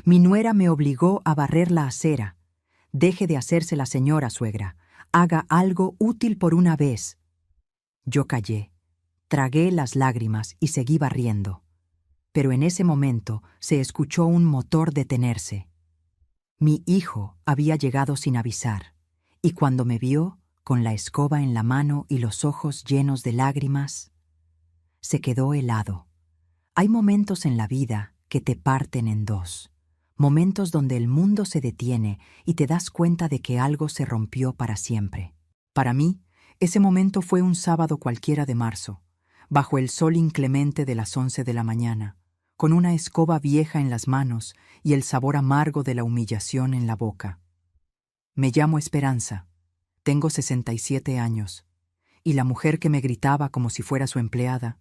Mi nuera me obligó a barrer la acera. Deje de hacerse la señora, suegra. Haga algo útil por una vez. Yo callé, tragué las lágrimas y seguí barriendo. Pero en ese momento se escuchó un motor detenerse. Mi hijo había llegado sin avisar, y cuando me vio, con la escoba en la mano y los ojos llenos de lágrimas, se quedó helado. Hay momentos en la vida que te parten en dos. Momentos donde el mundo se detiene y te das cuenta de que algo se rompió para siempre. Para mí, ese momento fue un sábado cualquiera de marzo, bajo el sol inclemente de las 11 de la mañana, con una escoba vieja en las manos y el sabor amargo de la humillación en la boca. Me llamo Esperanza, tengo 67 años, y la mujer que me gritaba como si fuera su empleada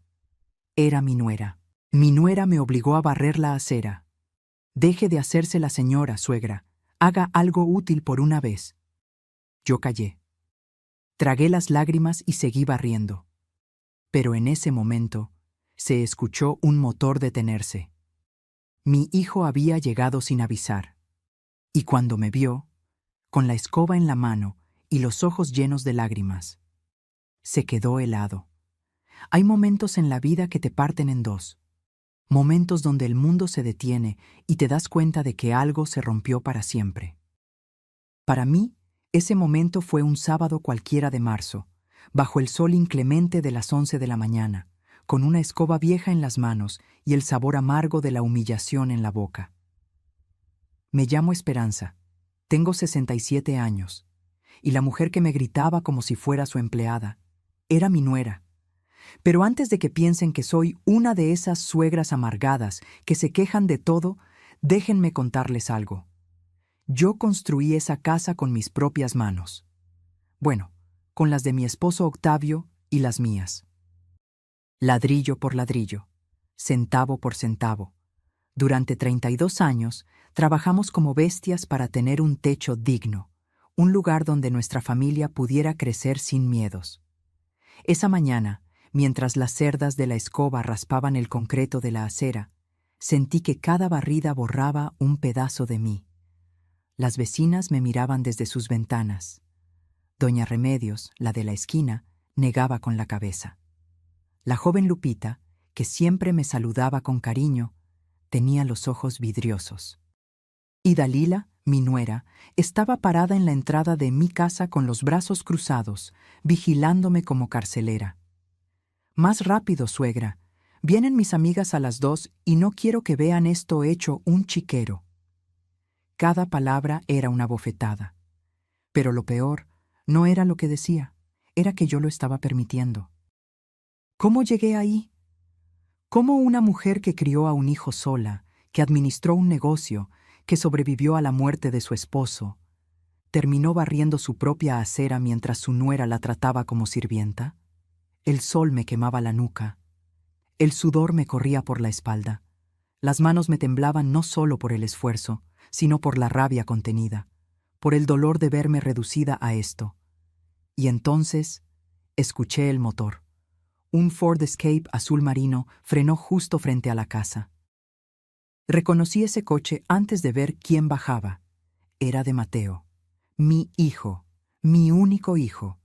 era mi nuera. Mi nuera me obligó a barrer la acera. Deje de hacerse la señora, suegra. Haga algo útil por una vez. Yo callé. Tragué las lágrimas y seguí barriendo. Pero en ese momento se escuchó un motor detenerse. Mi hijo había llegado sin avisar. Y cuando me vio, con la escoba en la mano y los ojos llenos de lágrimas, se quedó helado. Hay momentos en la vida que te parten en dos. Momentos donde el mundo se detiene y te das cuenta de que algo se rompió para siempre. Para mí, ese momento fue un sábado cualquiera de marzo, bajo el sol inclemente de las 11 de la mañana, con una escoba vieja en las manos y el sabor amargo de la humillación en la boca. Me llamo Esperanza, tengo 67 años, y la mujer que me gritaba como si fuera su empleada era mi nuera. Pero antes de que piensen que soy una de esas suegras amargadas que se quejan de todo, déjenme contarles algo. Yo construí esa casa con mis propias manos. Bueno, con las de mi esposo Octavio y las mías. Ladrillo por ladrillo, centavo por centavo. Durante 32 años trabajamos como bestias para tener un techo digno, un lugar donde nuestra familia pudiera crecer sin miedos. Esa mañana, mientras las cerdas de la escoba raspaban el concreto de la acera, sentí que cada barrida borraba un pedazo de mí. Las vecinas me miraban desde sus ventanas. Doña Remedios, la de la esquina, negaba con la cabeza. La joven Lupita, que siempre me saludaba con cariño, tenía los ojos vidriosos. Y Dalila, mi nuera, estaba parada en la entrada de mi casa con los brazos cruzados, vigilándome como carcelera. Más rápido, suegra. Vienen mis amigas a las 2 y no quiero que vean esto hecho un chiquero. Cada palabra era una bofetada. Pero lo peor no era lo que decía, era que yo lo estaba permitiendo. ¿Cómo llegué ahí? ¿Cómo una mujer que crió a un hijo sola, que administró un negocio, que sobrevivió a la muerte de su esposo, terminó barriendo su propia acera mientras su nuera la trataba como sirvienta? El sol me quemaba la nuca. El sudor me corría por la espalda. Las manos me temblaban no solo por el esfuerzo, sino por la rabia contenida, por el dolor de verme reducida a esto. Y entonces escuché el motor. Un Ford Escape azul marino frenó justo frente a la casa. Reconocí ese coche antes de ver quién bajaba. Era de Mateo, mi hijo, mi único hijo.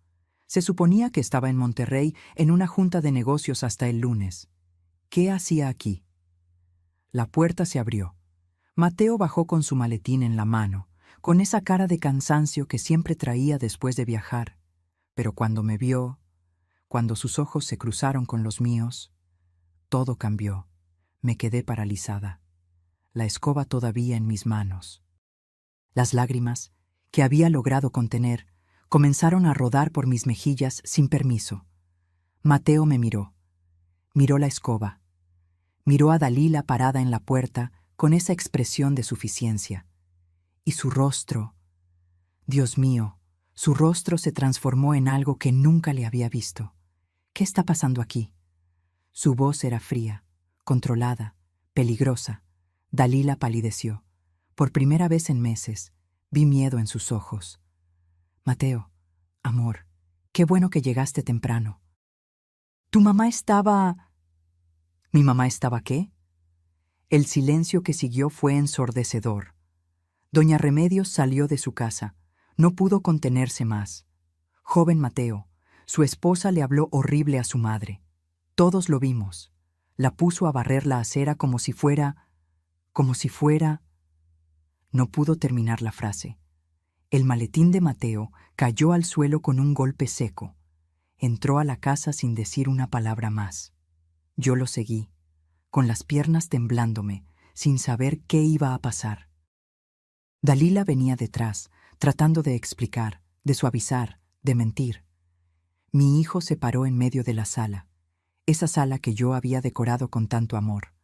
Se suponía que estaba en Monterrey en una junta de negocios hasta el lunes. ¿Qué hacía aquí? La puerta se abrió. Mateo bajó con su maletín en la mano, con esa cara de cansancio que siempre traía después de viajar. Pero cuando me vio, cuando sus ojos se cruzaron con los míos, todo cambió. Me quedé paralizada, la escoba todavía en mis manos. Las lágrimas, que había logrado contener, comenzaron a rodar por mis mejillas sin permiso. Mateo me miró. Miró la escoba. Miró a Dalila parada en la puerta con esa expresión de suficiencia. Y su rostro, Dios mío, su rostro se transformó en algo que nunca le había visto. ¿Qué está pasando aquí? Su voz era fría, controlada, peligrosa. Dalila palideció. Por primera vez en meses, vi miedo en sus ojos. Mateo, amor, qué bueno que llegaste temprano. ¿Tu mamá estaba...? ¿Mi mamá estaba qué? El silencio que siguió fue ensordecedor. Doña Remedios salió de su casa. No pudo contenerse más. Joven Mateo, su esposa le habló horrible a su madre. Todos lo vimos. La puso a barrer la acera como si fuera... No pudo terminar la frase. El maletín de Mateo cayó al suelo con un golpe seco. Entró a la casa sin decir una palabra más. Yo lo seguí, con las piernas temblándome, sin saber qué iba a pasar. Dalila venía detrás, tratando de explicar, de suavizar, de mentir. Mi hijo se paró en medio de la sala, esa sala que yo había decorado con tanto amor.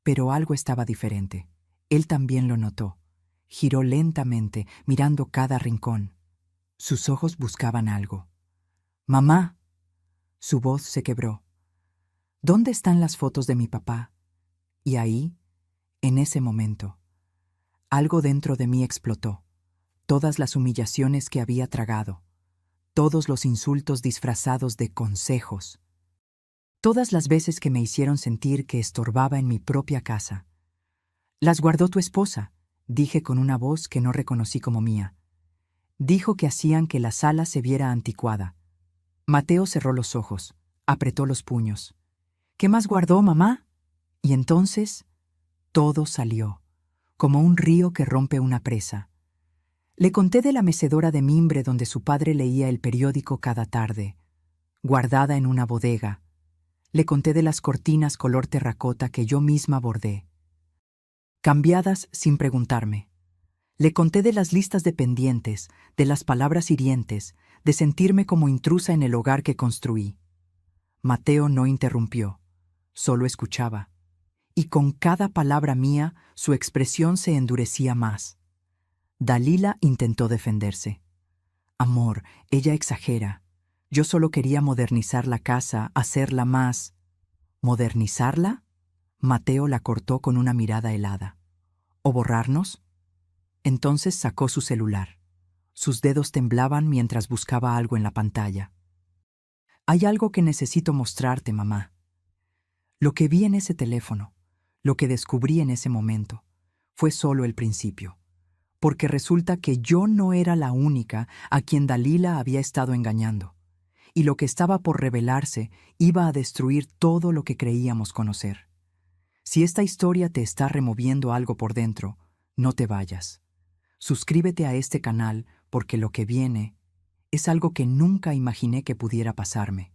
Pero algo estaba diferente. Él también lo notó. Giró lentamente, mirando cada rincón. Sus ojos buscaban algo. «¡Mamá!». Su voz se quebró. «¿Dónde están las fotos de mi papá?». Y ahí, en ese momento, algo dentro de mí explotó. Todas las humillaciones que había tragado. Todos los insultos disfrazados de consejos. Todas las veces que me hicieron sentir que estorbaba en mi propia casa. «Las guardó tu esposa», dije con una voz que no reconocí como mía. Dijo que hacían que la sala se viera anticuada. Mateo cerró los ojos, apretó los puños. «¿Qué más guardó, mamá?». Y entonces, todo salió, como un río que rompe una presa. Le conté de la mecedora de mimbre donde su padre leía el periódico cada tarde, guardada en una bodega. Le conté de las cortinas color terracota que yo misma bordé, cambiadas sin preguntarme. Le conté de las listas de pendientes, de las palabras hirientes, de sentirme como intrusa en el hogar que construí. Mateo no interrumpió, solo escuchaba. Y con cada palabra mía, su expresión se endurecía más. Dalila intentó defenderse. «Amor, ella exagera. Yo solo quería modernizar la casa, hacerla más». «¿Modernizarla?». Mateo la cortó con una mirada helada. «¿O borrarnos?». Entonces sacó su celular. Sus dedos temblaban mientras buscaba algo en la pantalla. «Hay algo que necesito mostrarte, mamá». Lo que vi en ese teléfono, lo que descubrí en ese momento, fue solo el principio. Porque resulta que yo no era la única a quien Dalila había estado engañando. Y lo que estaba por revelarse iba a destruir todo lo que creíamos conocer. Si esta historia te está removiendo algo por dentro, no te vayas. Suscríbete a este canal porque lo que viene es algo que nunca imaginé que pudiera pasarme.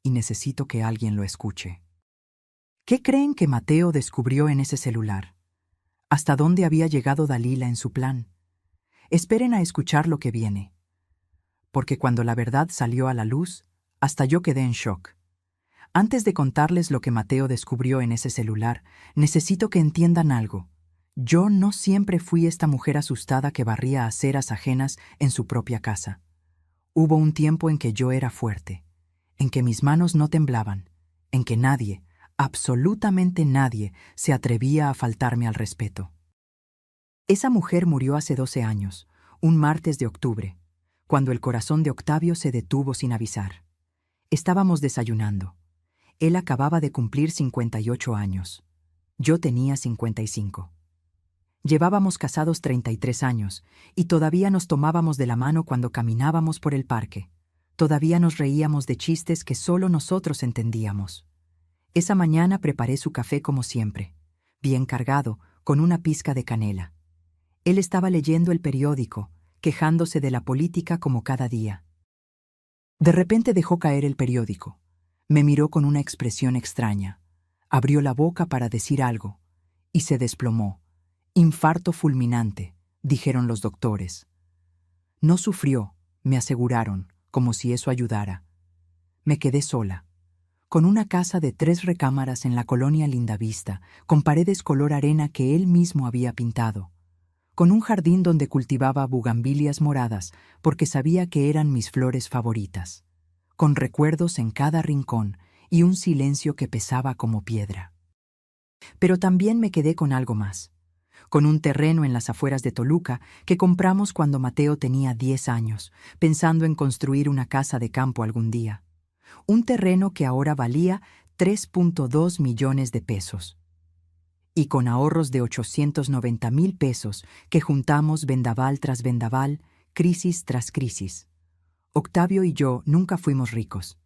Y necesito que alguien lo escuche. ¿Qué creen que Mateo descubrió en ese celular? ¿Hasta dónde había llegado Dalila en su plan? Esperen a escuchar lo que viene. Porque cuando la verdad salió a la luz, hasta yo quedé en shock. Antes de contarles lo que Mateo descubrió en ese celular, necesito que entiendan algo. Yo no siempre fui esta mujer asustada que barría aceras ajenas en su propia casa. Hubo un tiempo en que yo era fuerte, en que mis manos no temblaban, en que nadie, absolutamente nadie, se atrevía a faltarme al respeto. Esa mujer murió hace 12 años, un martes de octubre, cuando el corazón de Octavio se detuvo sin avisar. Estábamos desayunando. Él acababa de cumplir 58 años. Yo tenía 55. Llevábamos casados 33 años, y todavía nos tomábamos de la mano cuando caminábamos por el parque. Todavía nos reíamos de chistes que solo nosotros entendíamos. Esa mañana preparé su café como siempre, bien cargado, con una pizca de canela. Él estaba leyendo el periódico, quejándose de la política como cada día. De repente dejó caer el periódico. Me miró con una expresión extraña. Abrió la boca para decir algo, y se desplomó. Infarto fulminante, dijeron los doctores. No sufrió, me aseguraron, como si eso ayudara. Me quedé sola, con una casa de 3 recámaras en la colonia Lindavista, con paredes color arena que él mismo había pintado, con un jardín donde cultivaba bugambilias moradas porque sabía que eran mis flores favoritas, con recuerdos en cada rincón y un silencio que pesaba como piedra. Pero también me quedé con algo más, con un terreno en las afueras de Toluca que compramos cuando Mateo tenía 10 años, pensando en construir una casa de campo algún día. Un terreno que ahora valía 3.2 millones de pesos. y con ahorros de 890,000 pesos que juntamos vendaval tras vendaval, crisis tras crisis. Octavio y yo nunca fuimos ricos.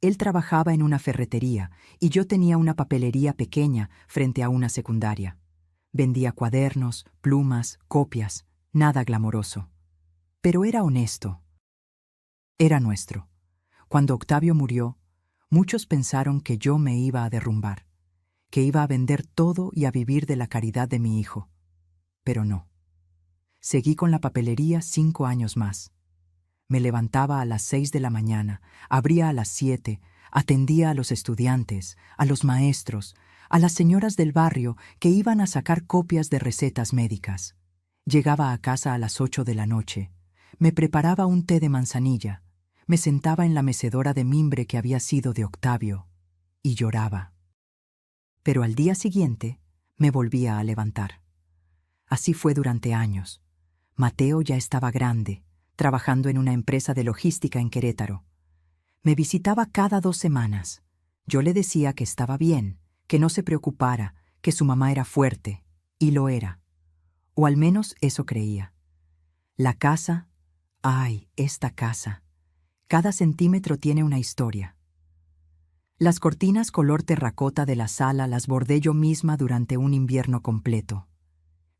Él trabajaba en una ferretería y yo tenía una papelería pequeña frente a una secundaria. Vendía cuadernos, plumas, copias, nada glamoroso. Pero era honesto. Era nuestro. Cuando Octavio murió, muchos pensaron que yo me iba a derrumbar, que iba a vender todo y a vivir de la caridad de mi hijo. Pero no. Seguí con la papelería 5 años más. Me levantaba a las 6 de la mañana, abría a las 7, atendía a los estudiantes, a los maestros, a las señoras del barrio que iban a sacar copias de recetas médicas. Llegaba a casa a las 8 de la noche, me preparaba un té de manzanilla, me sentaba en la mecedora de mimbre que había sido de Octavio y lloraba. Pero al día siguiente me volvía a levantar. Así fue durante años. Mateo ya estaba grande, trabajando en una empresa de logística en Querétaro. Me visitaba cada 2 semanas. Yo le decía que estaba bien, que no se preocupara, que su mamá era fuerte, y lo era. O al menos eso creía. La casa, ¡ay, esta casa! Cada centímetro tiene una historia. Las cortinas color terracota de la sala las bordé yo misma durante un invierno completo,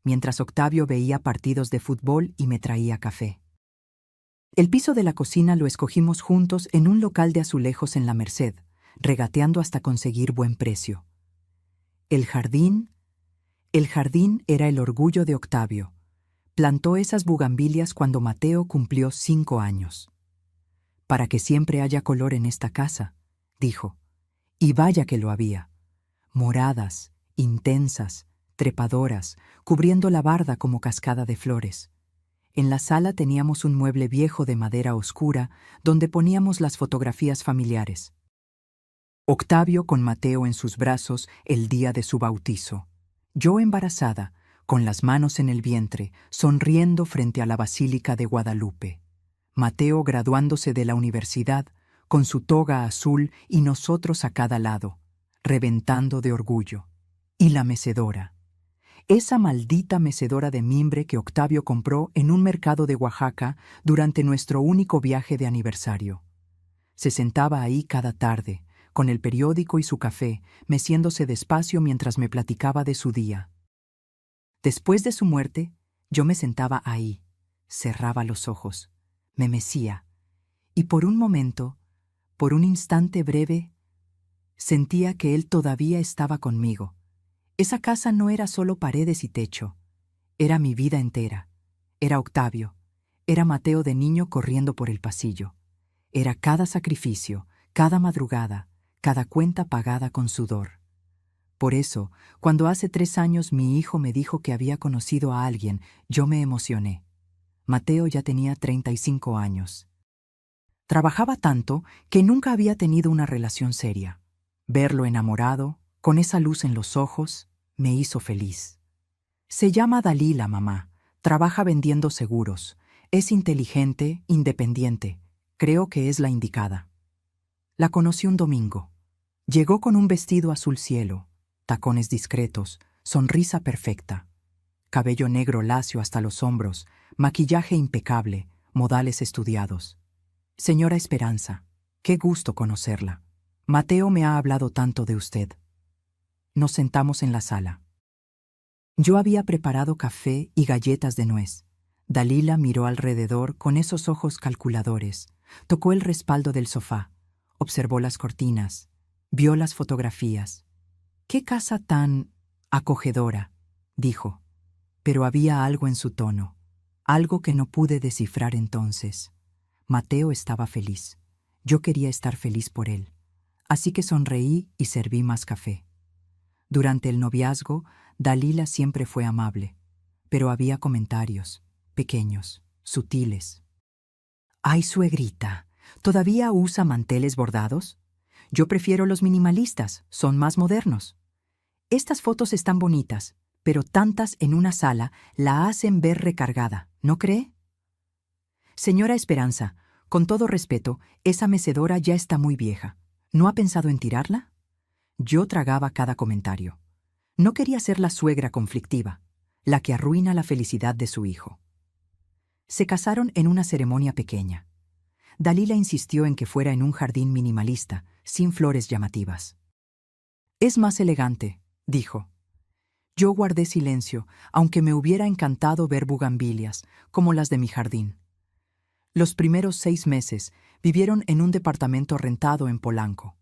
mientras Octavio veía partidos de fútbol y me traía café. El piso de la cocina lo escogimos juntos en un local de azulejos en la Merced, regateando hasta conseguir buen precio. El jardín era el orgullo de Octavio. Plantó esas bugambilias cuando Mateo cumplió 5 años. Para que siempre haya color en esta casa, dijo. Y vaya que lo había. Moradas, intensas, trepadoras, cubriendo la barda como cascada de flores. En la sala teníamos un mueble viejo de madera oscura donde poníamos las fotografías familiares. Octavio con Mateo en sus brazos el día de su bautizo. Yo embarazada, con las manos en el vientre, sonriendo frente a la Basílica de Guadalupe. Mateo graduándose de la universidad, con su toga azul y nosotros a cada lado, reventando de orgullo. Y la mecedora. Esa maldita mecedora de mimbre que Octavio compró en un mercado de Oaxaca durante nuestro único viaje de aniversario. Se sentaba ahí cada tarde, con el periódico y su café, meciéndose despacio mientras me platicaba de su día. Después de su muerte, yo me sentaba ahí, cerraba los ojos, me mecía, y por un momento, por un instante breve, sentía que él todavía estaba conmigo. Esa casa no era solo paredes y techo, era mi vida entera. Era Octavio, era Mateo de niño corriendo por el pasillo. Era cada sacrificio, cada madrugada, cada cuenta pagada con sudor. Por eso, cuando hace 3 años mi hijo me dijo que había conocido a alguien, yo me emocioné. Mateo ya tenía 35 años. Trabajaba tanto que nunca había tenido una relación seria. Verlo enamorado, con esa luz en los ojos, me hizo feliz. Se llama Dalila, mamá. Trabaja vendiendo seguros. Es inteligente, independiente. Creo que es la indicada. La conocí un domingo. Llegó con un vestido azul cielo, tacones discretos, sonrisa perfecta. Cabello negro lacio hasta los hombros, maquillaje impecable, modales estudiados. Señora Esperanza, qué gusto conocerla. Mateo me ha hablado tanto de usted. Nos sentamos en la sala. Yo había preparado café y galletas de nuez. Dalila miró alrededor con esos ojos calculadores, tocó el respaldo del sofá, observó las cortinas, vio las fotografías. «¡Qué casa tan acogedora!», dijo. Pero había algo en su tono, algo que no pude descifrar entonces. Mateo estaba feliz. Yo quería estar feliz por él. Así que sonreí y serví más café. Durante el noviazgo, Dalila siempre fue amable, pero había comentarios, pequeños, sutiles. «Ay, suegrita, ¿todavía usa manteles bordados? Yo prefiero los minimalistas, son más modernos. Estas fotos están bonitas, pero tantas en una sala la hacen ver recargada, ¿no cree?» «Señora Esperanza, con todo respeto, esa mecedora ya está muy vieja. ¿No ha pensado en tirarla?» Yo tragaba cada comentario. No quería ser la suegra conflictiva, la que arruina la felicidad de su hijo. Se casaron en una ceremonia pequeña. Dalila insistió en que fuera en un jardín minimalista, sin flores llamativas. «Es más elegante», dijo. Yo guardé silencio, aunque me hubiera encantado ver bugambilias, como las de mi jardín. Los primeros 6 meses vivieron en un departamento rentado en Polanco.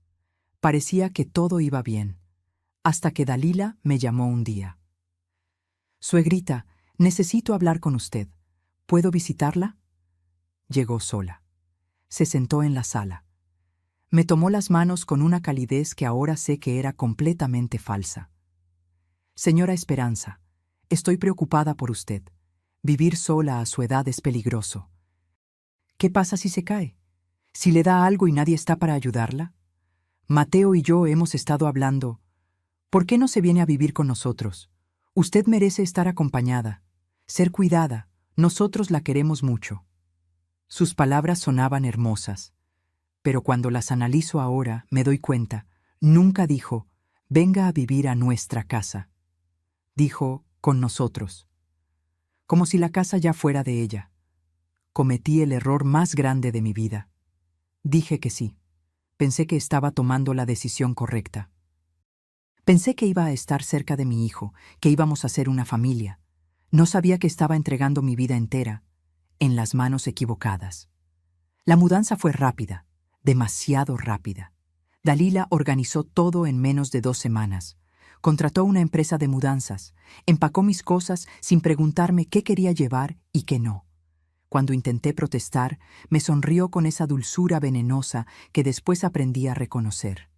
Parecía que todo iba bien, hasta que Dalila me llamó un día. «Suegrita, necesito hablar con usted. ¿Puedo visitarla?» Llegó sola. Se sentó en la sala. Me tomó las manos con una calidez que ahora sé que era completamente falsa. «Señora Esperanza, estoy preocupada por usted. Vivir sola a su edad es peligroso. ¿Qué pasa si se cae? ¿Si le da algo y nadie está para ayudarla? Mateo y yo hemos estado hablando. ¿Por qué no se viene a vivir con nosotros? Usted merece estar acompañada, ser cuidada. Nosotros la queremos mucho». Sus palabras sonaban hermosas, pero cuando las analizo ahora me doy cuenta, nunca dijo, «Venga a vivir a nuestra casa». Dijo, «con nosotros». Como si la casa ya fuera de ella. Cometí el error más grande de mi vida. Dije que sí. Pensé que estaba tomando la decisión correcta. Pensé que iba a estar cerca de mi hijo, que íbamos a ser una familia. No sabía que estaba entregando mi vida entera en las manos equivocadas. La mudanza fue rápida, demasiado rápida. Dalila organizó todo en menos de 2 semanas. Contrató una empresa de mudanzas, empacó mis cosas sin preguntarme qué quería llevar y qué no. Cuando intenté protestar, me sonrió con esa dulzura venenosa que después aprendí a reconocer.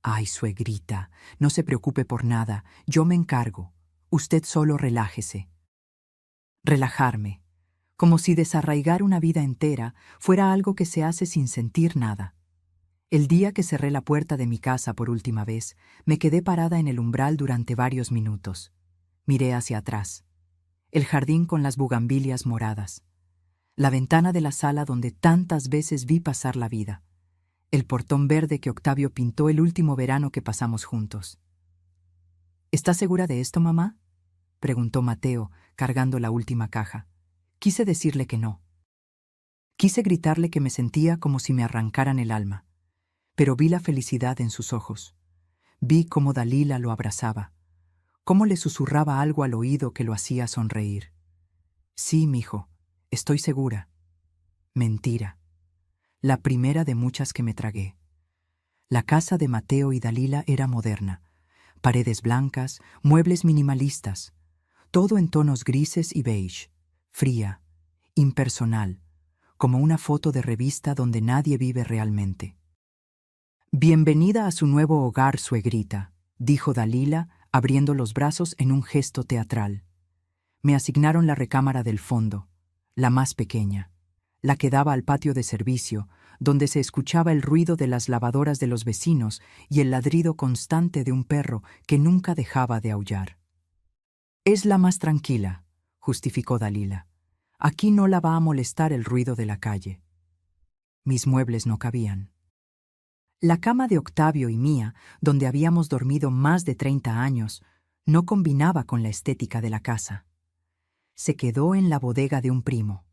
«Ay, suegrita, no se preocupe por nada, yo me encargo. Usted solo relájese». Relajarme, como si desarraigar una vida entera fuera algo que se hace sin sentir nada. El día que cerré la puerta de mi casa por última vez, me quedé parada en el umbral durante varios minutos. Miré hacia atrás. El jardín con las bugambilias moradas. La ventana de la sala donde tantas veces vi pasar la vida. El portón verde que Octavio pintó el último verano que pasamos juntos. «¿Estás segura de esto, mamá?», preguntó Mateo, cargando la última caja. Quise decirle que no. Quise gritarle que me sentía como si me arrancaran el alma. Pero vi la felicidad en sus ojos. Vi cómo Dalila lo abrazaba, cómo le susurraba algo al oído que lo hacía sonreír. «Sí, mijo, estoy segura». Mentira. La primera de muchas que me tragué. La casa de Mateo y Dalila era moderna. Paredes blancas, muebles minimalistas. Todo en tonos grises y beige. Fría, impersonal, como una foto de revista donde nadie vive realmente. «Bienvenida a su nuevo hogar, suegrita», dijo Dalila, abriendo los brazos en un gesto teatral. Me asignaron la recámara del fondo, la más pequeña, la que daba al patio de servicio, donde se escuchaba el ruido de las lavadoras de los vecinos y el ladrido constante de un perro que nunca dejaba de aullar. «Es la más tranquila», justificó Dalila. «Aquí no la va a molestar el ruido de la calle». Mis muebles no cabían. La cama de Octavio y mía, donde habíamos dormido más de 30 años, no combinaba con la estética de la casa. Se quedó en la bodega de un primo.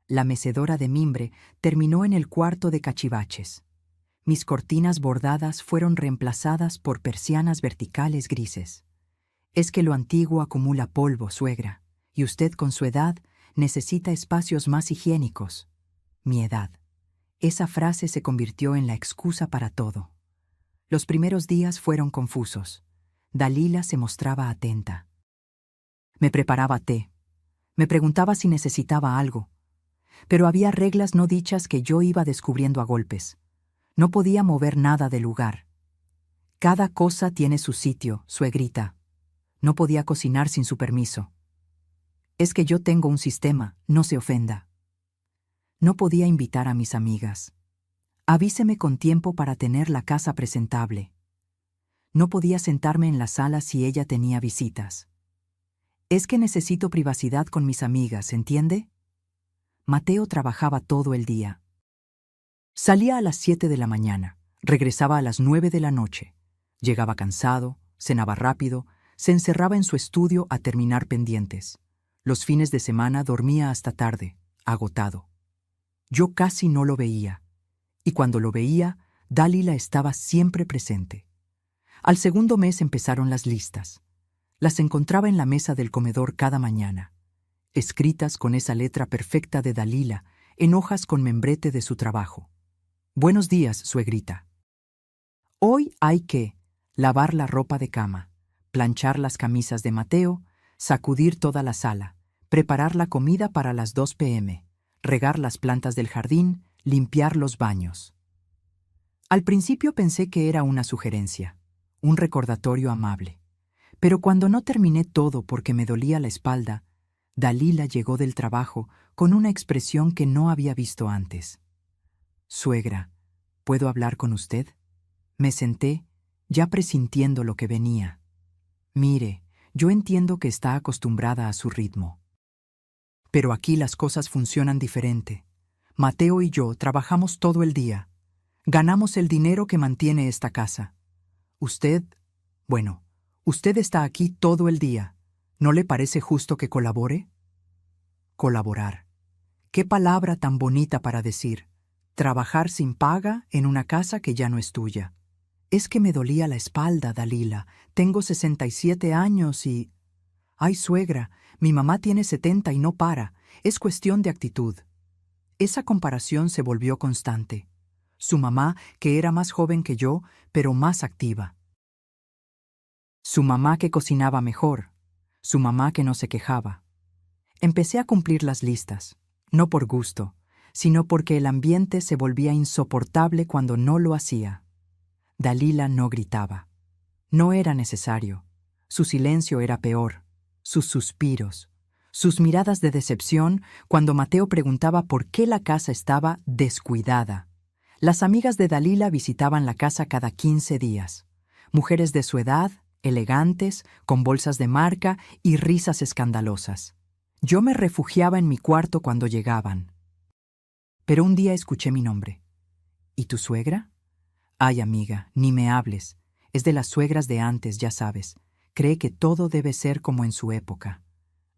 La mecedora de mimbre terminó en el cuarto de cachivaches. Mis cortinas bordadas fueron reemplazadas por persianas verticales grises. «Es que lo antiguo acumula polvo, suegra, y usted con su edad necesita espacios más higiénicos». Mi edad. Esa frase se convirtió en la excusa para todo. Los primeros días fueron confusos. Dalila se mostraba atenta. Me preparaba té. Me preguntaba si necesitaba algo. Pero había reglas no dichas que yo iba descubriendo a golpes. No podía mover nada del lugar. «Cada cosa tiene su sitio, suegrita». No podía cocinar sin su permiso. «Es que yo tengo un sistema, no se ofenda». No podía invitar a mis amigas. «Avíseme con tiempo para tener la casa presentable». No podía sentarme en la sala si ella tenía visitas. «Es que necesito privacidad con mis amigas, ¿entiende?». Mateo trabajaba todo el día. Salía a las 7 de la mañana, regresaba a las 9 de la noche. Llegaba cansado, cenaba rápido, se encerraba en su estudio a terminar pendientes. Los fines de semana dormía hasta tarde, agotado. Yo casi no lo veía, y cuando lo veía, Dalila estaba siempre presente. Al segundo mes empezaron las listas. Las encontraba en la mesa del comedor cada mañana, escritas con esa letra perfecta de Dalila, en hojas con membrete de su trabajo. Buenos días, suegrita. Hoy hay que lavar la ropa de cama, planchar las camisas de Mateo, sacudir toda la sala, preparar la comida para las 2 p.m., regar las plantas del jardín, limpiar los baños. Al principio pensé que era una sugerencia, un recordatorio amable. Pero cuando no terminé todo porque me dolía la espalda, Dalila llegó del trabajo con una expresión que no había visto antes. «Suegra, ¿puedo hablar con usted?» Me senté, ya presintiendo lo que venía. «Mire, yo entiendo que está acostumbrada a su ritmo. Pero aquí las cosas funcionan diferente. Mateo y yo trabajamos todo el día. Ganamos el dinero que mantiene esta casa. Usted está aquí todo el día. ¿No le parece justo que colabore?» Colaborar. Qué palabra tan bonita para decir. Trabajar sin paga en una casa que ya no es tuya. Es que me dolía la espalda, Dalila. Tengo 67 años y... Ay, suegra, mi mamá tiene 70 y no para. Es cuestión de actitud. Esa comparación se volvió constante. Su mamá, que era más joven que yo, pero más activa. Su mamá que cocinaba mejor. Su mamá que no se quejaba. Empecé a cumplir las listas, no por gusto, sino porque el ambiente se volvía insoportable cuando no lo hacía. Dalila no gritaba. No era necesario. Su silencio era peor. Sus suspiros. Sus miradas de decepción cuando Mateo preguntaba por qué la casa estaba descuidada. Las amigas de Dalila visitaban la casa cada 15 días. Mujeres de su edad, elegantes, con bolsas de marca y risas escandalosas. Yo me refugiaba en mi cuarto cuando llegaban. Pero un día escuché mi nombre. ¿Y tu suegra? Ay, amiga, ni me hables. Es de las suegras de antes, ya sabes. Cree que todo debe ser como en su época.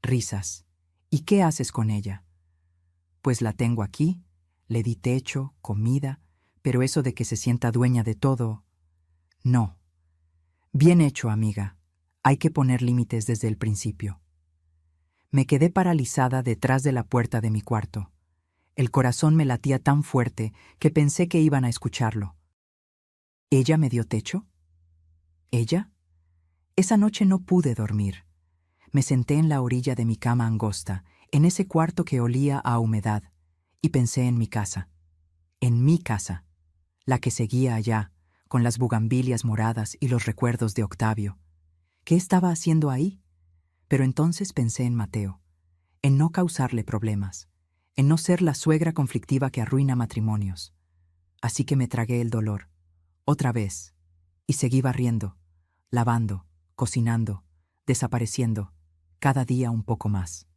Risas. ¿Y qué haces con ella? Pues la tengo aquí. Le di techo, comida, pero eso de que se sienta dueña de todo... No. Bien hecho, amiga. Hay que poner límites desde el principio. Me quedé paralizada detrás de la puerta de mi cuarto. El corazón me latía tan fuerte que pensé que iban a escucharlo. ¿Ella me dio techo? ¿Ella? Esa noche no pude dormir. Me senté en la orilla de mi cama angosta, en ese cuarto que olía a humedad, y pensé en mi casa. En mi casa, la que seguía allá, con las bugambilias moradas y los recuerdos de Octavio. ¿Qué estaba haciendo ahí? Pero entonces pensé en Mateo, en no causarle problemas, en no ser la suegra conflictiva que arruina matrimonios. Así que me tragué el dolor, otra vez, y seguí barriendo, lavando, cocinando, desapareciendo, cada día un poco más.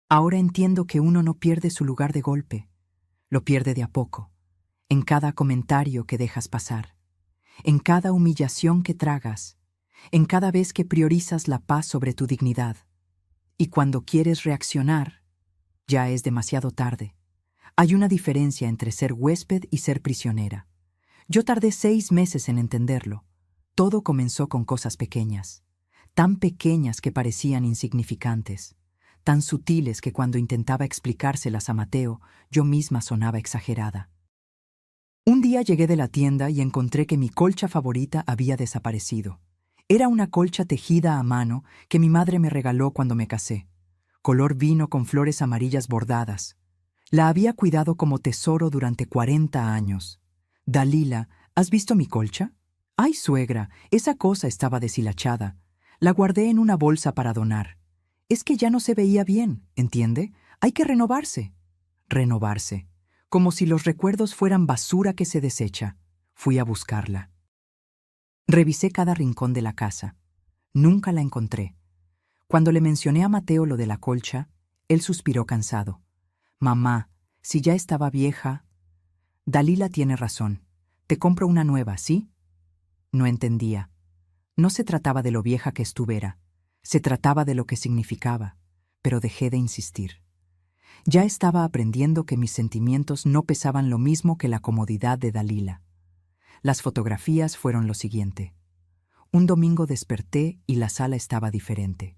Ahora entiendo que uno no pierde su lugar de golpe, lo pierde de a poco, en cada comentario que dejas pasar, en cada humillación que tragas, en cada vez que priorizas la paz sobre tu dignidad. Y cuando quieres reaccionar, ya es demasiado tarde. Hay una diferencia entre ser huésped y ser prisionera. Yo tardé 6 meses en entenderlo. Todo comenzó con cosas pequeñas, tan pequeñas que parecían insignificantes, tan sutiles que cuando intentaba explicárselas a Mateo, yo misma sonaba exagerada. Un día llegué de la tienda y encontré que mi colcha favorita había desaparecido. Era una colcha tejida a mano que mi madre me regaló cuando me casé, color vino con flores amarillas bordadas. La había cuidado como tesoro durante 40 años. Dalila, ¿has visto mi colcha? Ay, suegra, esa cosa estaba deshilachada. La guardé en una bolsa para donar. Es que ya no se veía bien, ¿entiende? Hay que renovarse. Renovarse. Como si los recuerdos fueran basura que se desecha. Fui a buscarla. Revisé cada rincón de la casa. Nunca la encontré. Cuando le mencioné a Mateo lo de la colcha, él suspiró cansado. Mamá, si ya estaba vieja... Dalila tiene razón. Te compro una nueva, ¿sí? No entendía. No se trataba de lo vieja que estuviera, se trataba de lo que significaba, pero dejé de insistir. Ya estaba aprendiendo que mis sentimientos no pesaban lo mismo que la comodidad de Dalila. Las fotografías fueron lo siguiente. Un domingo desperté y la sala estaba diferente.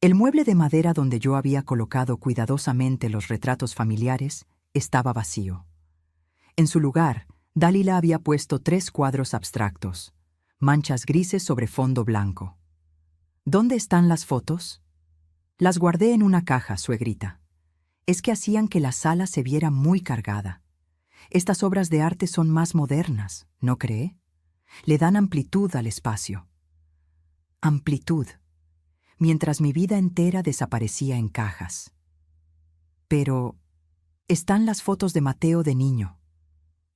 El mueble de madera donde yo había colocado cuidadosamente los retratos familiares estaba vacío. En su lugar, Dalila había puesto 3 cuadros abstractos, manchas grises sobre fondo blanco. ¿Dónde están las fotos? Las guardé en una caja, suegrita. Es que hacían que la sala se viera muy cargada. Estas obras de arte son más modernas, ¿no cree? Le dan amplitud al espacio. Amplitud. Mientras mi vida entera desaparecía en cajas. Pero están las fotos de Mateo de niño,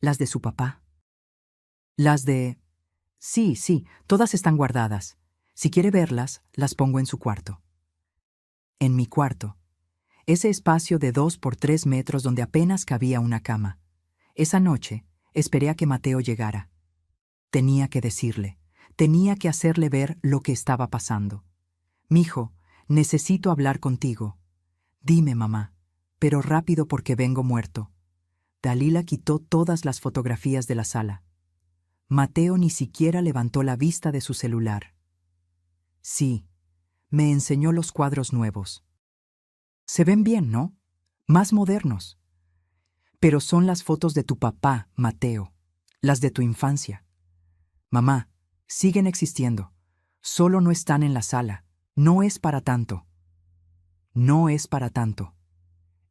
las de su papá. Las de... Sí, todas están guardadas. Si quiere verlas, las pongo en su cuarto. En mi cuarto. Ese espacio de 2 por 3 metros donde apenas cabía una cama. Esa noche, esperé a que Mateo llegara. Tenía que decirle, tenía que hacerle ver lo que estaba pasando. «Mijo, necesito hablar contigo». «Dime, mamá, pero rápido porque vengo muerto». Dalila quitó todas las fotografías de la sala. Mateo ni siquiera levantó la vista de su celular. Sí, me enseñó los cuadros nuevos. Se ven bien, ¿no? Más modernos. Pero son las fotos de tu papá, Mateo, las de tu infancia. Mamá, siguen existiendo. Solo no están en la sala. No es para tanto. No es para tanto.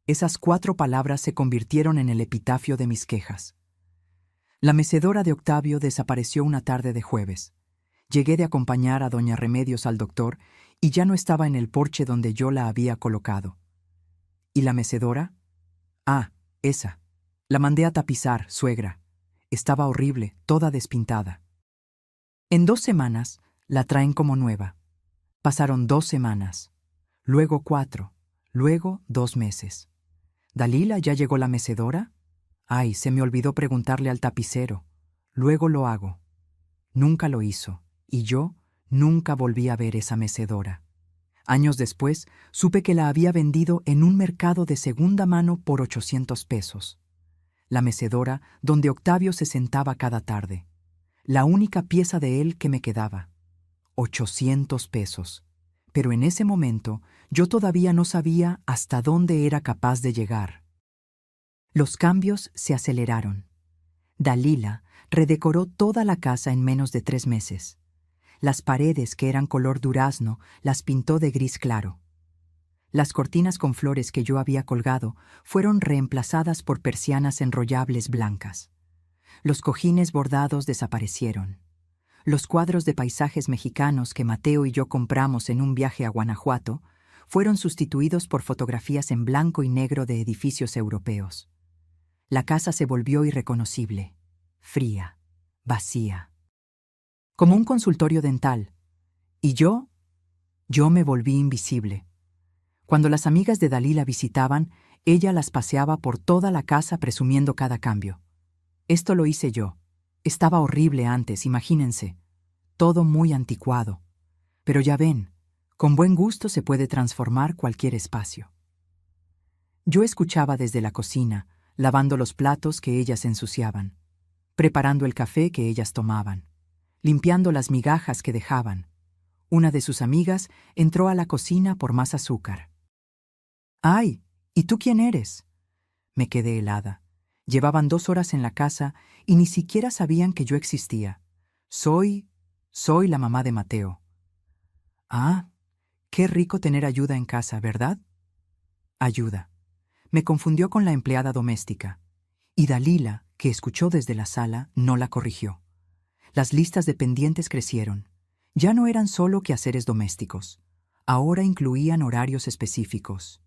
Esas 4 palabras se convirtieron en el epitafio de mis quejas. La mecedora de Octavio desapareció una tarde de jueves. Llegué de acompañar a doña Remedios al doctor y ya no estaba en el porche donde yo la había colocado. ¿Y la mecedora? Ah, esa. La mandé a tapizar, suegra. Estaba horrible, toda despintada. En 2 semanas la traen como nueva. Pasaron 2 semanas, luego 4, luego 2 meses. ¿Dalila, ya llegó la mecedora? Ay, se me olvidó preguntarle al tapicero. Luego lo hago. Nunca lo hizo, y yo nunca volví a ver esa mecedora. Años después, supe que la había vendido en un mercado de segunda mano por 800 pesos. La mecedora donde Octavio se sentaba cada tarde. La única pieza de él que me quedaba. 800 pesos. Pero en ese momento yo todavía no sabía hasta dónde era capaz de llegar. Los cambios se aceleraron. Dalila redecoró toda la casa en menos de 3 meses. Las paredes, que eran color durazno, las pintó de gris claro. Las cortinas con flores que yo había colgado fueron reemplazadas por persianas enrollables blancas. Los cojines bordados desaparecieron. Los cuadros de paisajes mexicanos que Mateo y yo compramos en un viaje a Guanajuato fueron sustituidos por fotografías en blanco y negro de edificios europeos. La casa se volvió irreconocible, fría, vacía. Como un consultorio dental. Y yo me volví invisible. Cuando las amigas de Dalila visitaban, ella las paseaba por toda la casa presumiendo cada cambio. Esto lo hice yo. Estaba horrible antes, imagínense. Todo muy anticuado. Pero ya ven, con buen gusto se puede transformar cualquier espacio. Yo escuchaba desde la cocina, lavando los platos que ellas ensuciaban, preparando el café que ellas tomaban, limpiando las migajas que dejaban. Una de sus amigas entró a la cocina por más azúcar. «Ay, ¿y tú quién eres?» Me quedé helada. Llevaban 2 horas en la casa y ni siquiera sabían que yo existía. Soy la mamá de Mateo. Ah, qué rico tener ayuda en casa, ¿verdad? Ayuda. Me confundió con la empleada doméstica. Y Dalila, que escuchó desde la sala, no la corrigió. Las listas de pendientes crecieron. Ya no eran solo quehaceres domésticos. Ahora incluían horarios específicos.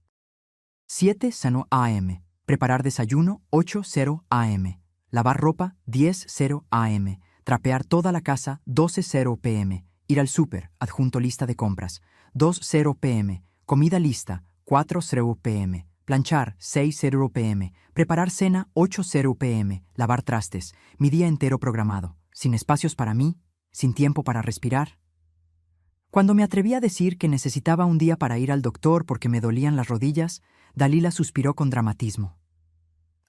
7:00 a.m. Preparar desayuno 8:00 a.m. Lavar ropa 10:00 a.m. Trapear toda la casa 12:00 p.m. Ir al súper, adjunto lista de compras 2:00 p.m. Comida lista 4:00 p.m. Planchar 6:00 p.m. Preparar cena 8:00 p.m. Lavar trastes, mi día entero programado, sin espacios para mí, sin tiempo para respirar. Cuando me atreví a decir que necesitaba un día para ir al doctor porque me dolían las rodillas, Dalila suspiró con dramatismo.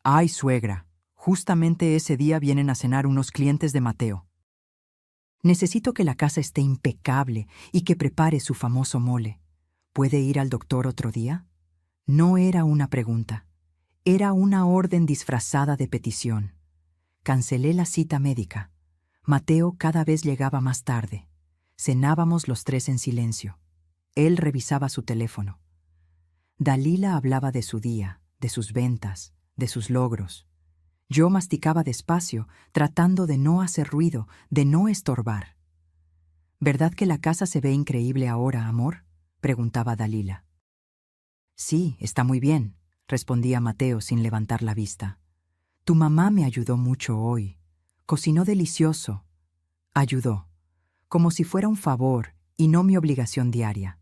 «Ay, suegra, justamente ese día vienen a cenar unos clientes de Mateo. Necesito que la casa esté impecable y que prepare su famoso mole. ¿Puede ir al doctor otro día?» No era una pregunta. Era una orden disfrazada de petición. Cancelé la cita médica. Mateo cada vez llegaba más tarde. Cenábamos los tres en silencio. Él revisaba su teléfono. Dalila hablaba de su día, de sus ventas, de sus logros. Yo masticaba despacio, tratando de no hacer ruido, de no estorbar. «¿Verdad que la casa se ve increíble ahora, amor?», preguntaba Dalila. «Sí, está muy bien», respondía Mateo sin levantar la vista. «Tu mamá me ayudó mucho hoy. Cocinó delicioso». Ayudó, como si fuera un favor y no mi obligación diaria.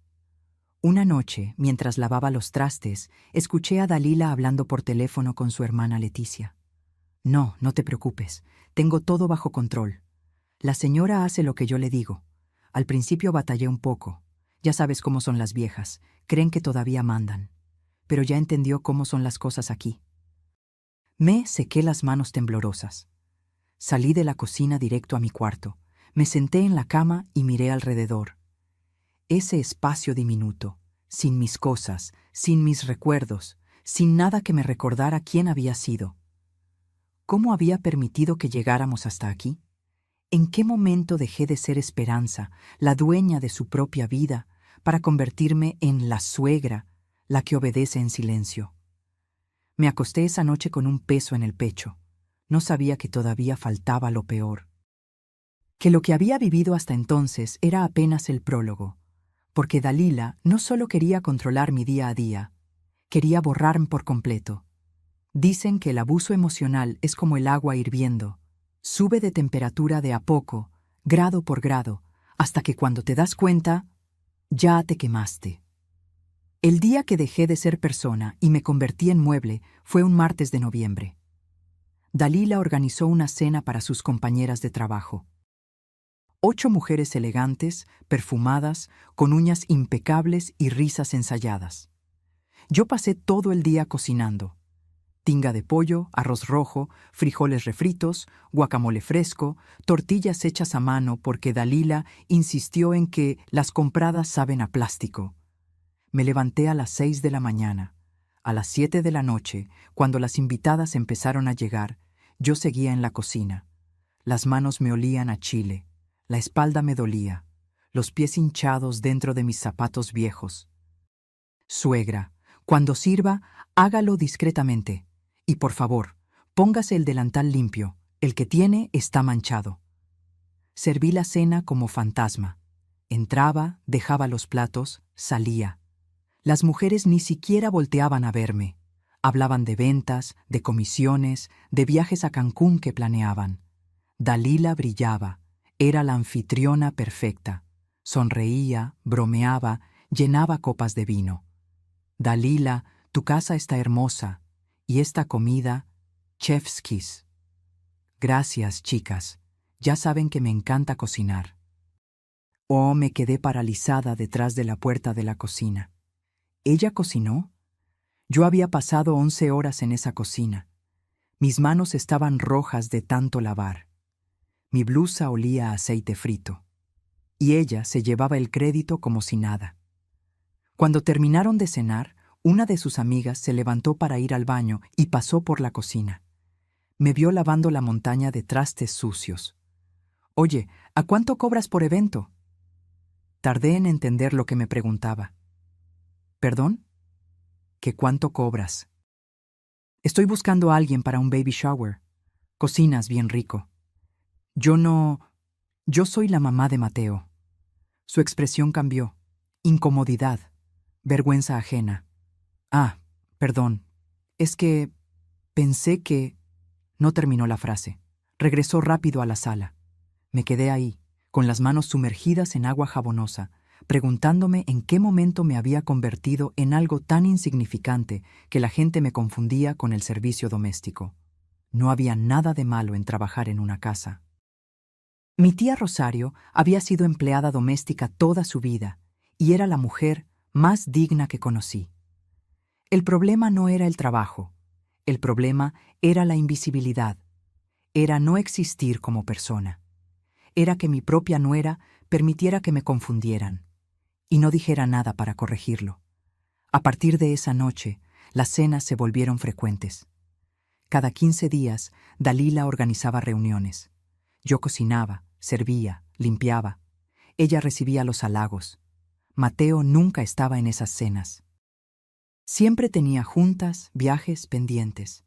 Una noche, mientras lavaba los trastes, escuché a Dalila hablando por teléfono con su hermana Leticia. «No, no te preocupes. Tengo todo bajo control. La señora hace lo que yo le digo. Al principio batallé un poco. Ya sabes cómo son las viejas. Creen que todavía mandan. Pero ya entendió cómo son las cosas aquí». Me sequé las manos temblorosas. Salí de la cocina directo a mi cuarto. Me senté en la cama y miré alrededor. Ese espacio diminuto, sin mis cosas, sin mis recuerdos, sin nada que me recordara quién había sido. ¿Cómo había permitido que llegáramos hasta aquí? ¿En qué momento dejé de ser Esperanza, la dueña de su propia vida, para convertirme en la suegra, la que obedece en silencio? Me acosté esa noche con un peso en el pecho. No sabía que todavía faltaba lo peor. Que lo que había vivido hasta entonces era apenas el prólogo, porque Dalila no solo quería controlar mi día a día, quería borrarme por completo. Dicen que el abuso emocional es como el agua hirviendo. Sube de temperatura de a poco, grado por grado, hasta que cuando te das cuenta, ya te quemaste. El día que dejé de ser persona y me convertí en mueble fue un martes de noviembre. Dalila organizó una cena para sus compañeras de trabajo. 8 mujeres elegantes, perfumadas, con uñas impecables y risas ensayadas. Yo pasé todo el día cocinando. Tinga de pollo, arroz rojo, frijoles refritos, guacamole fresco, tortillas hechas a mano porque Dalila insistió en que las compradas saben a plástico. Me levanté a las 6 de la mañana. A las 7 de la noche, cuando las invitadas empezaron a llegar, yo seguía en la cocina. Las manos me olían a chile, la espalda me dolía, los pies hinchados dentro de mis zapatos viejos. «Suegra, cuando sirva, hágalo discretamente. Y por favor, póngase el delantal limpio, el que tiene está manchado». Serví la cena como fantasma. Entraba, dejaba los platos, salía. Las mujeres ni siquiera volteaban a verme. Hablaban de ventas, de comisiones, de viajes a Cancún que planeaban. Dalila brillaba. Era la anfitriona perfecta. Sonreía, bromeaba, llenaba copas de vino. «Dalila, tu casa está hermosa. Y esta comida, chef's kiss». «Gracias, chicas. Ya saben que me encanta cocinar». Oh, me quedé paralizada detrás de la puerta de la cocina. ¿Ella cocinó? Yo había pasado 11 horas en esa cocina. Mis manos estaban rojas de tanto lavar. Mi blusa olía a aceite frito. Y ella se llevaba el crédito como si nada. Cuando terminaron de cenar, una de sus amigas se levantó para ir al baño y pasó por la cocina. Me vio lavando la montaña de trastes sucios. «Oye, ¿a cuánto cobras por evento?». Tardé en entender lo que me preguntaba. «¿Perdón? ¿Qué cuánto cobras?». «Estoy buscando a alguien para un baby shower. Cocinas bien rico». Yo soy la mamá de Mateo». Su expresión cambió. Incomodidad. Vergüenza ajena. «Ah, perdón. Es que pensé que…». No terminó la frase. Regresó rápido a la sala. Me quedé ahí, con las manos sumergidas en agua jabonosa, preguntándome en qué momento me había convertido en algo tan insignificante que la gente me confundía con el servicio doméstico. No había nada de malo en trabajar en una casa. Mi tía Rosario había sido empleada doméstica toda su vida y era la mujer más digna que conocí. El problema no era el trabajo, el problema era la invisibilidad, era no existir como persona, era que mi propia nuera permitiera que me confundieran y no dijera nada para corregirlo. A partir de esa noche, las cenas se volvieron frecuentes. Cada 15 días, Dalila organizaba reuniones. Yo cocinaba, servía, limpiaba. Ella recibía los halagos. Mateo nunca estaba en esas cenas. Siempre tenía juntas, viajes pendientes.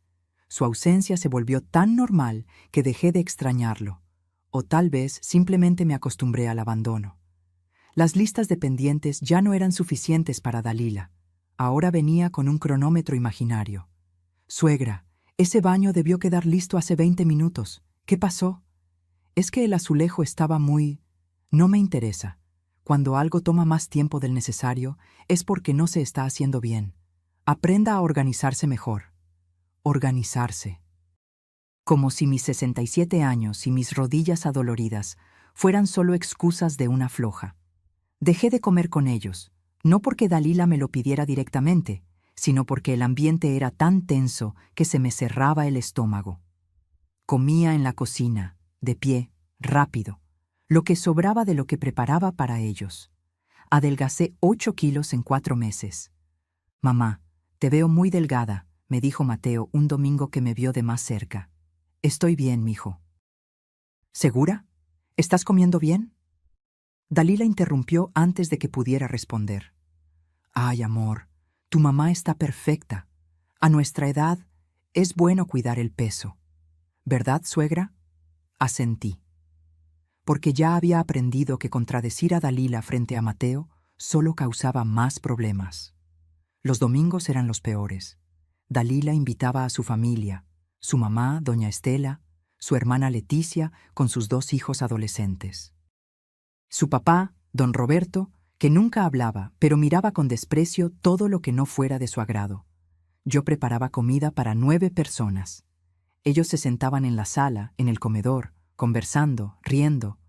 Su ausencia se volvió tan normal que dejé de extrañarlo, o tal vez simplemente me acostumbré al abandono. Las listas de pendientes ya no eran suficientes para Dalila. Ahora venía con un cronómetro imaginario. «Suegra, ese baño debió quedar listo hace 20 minutos. ¿Qué pasó? Es que el azulejo estaba muy... No me interesa. Cuando algo toma más tiempo del necesario, es porque no se está haciendo bien. Aprenda a organizarse mejor». Organizarse. Como si mis 67 años y mis rodillas adoloridas fueran solo excusas de una floja. Dejé de comer con ellos, no porque Dalila me lo pidiera directamente, sino porque el ambiente era tan tenso que se me cerraba el estómago. Comía en la cocina, de pie, rápido, lo que sobraba de lo que preparaba para ellos. Adelgacé 8 kilos en 4 meses. «Mamá, te veo muy delgada», me dijo Mateo un domingo que me vio de más cerca. «Estoy bien, mijo». «¿Segura? ¿Estás comiendo bien?». Dalila interrumpió antes de que pudiera responder. «Ay, amor, tu mamá está perfecta. A nuestra edad es bueno cuidar el peso. ¿Verdad, suegra?». Asentí. Porque ya había aprendido que contradecir a Dalila frente a Mateo solo causaba más problemas. Los domingos eran los peores. Dalila invitaba a su familia, su mamá, doña Estela, su hermana Leticia, con sus 2 hijos adolescentes. Su papá, don Roberto, que nunca hablaba, pero miraba con desprecio todo lo que no fuera de su agrado. Yo preparaba comida para 9 personas. Ellos se sentaban en la sala, en el comedor, conversando, riendo.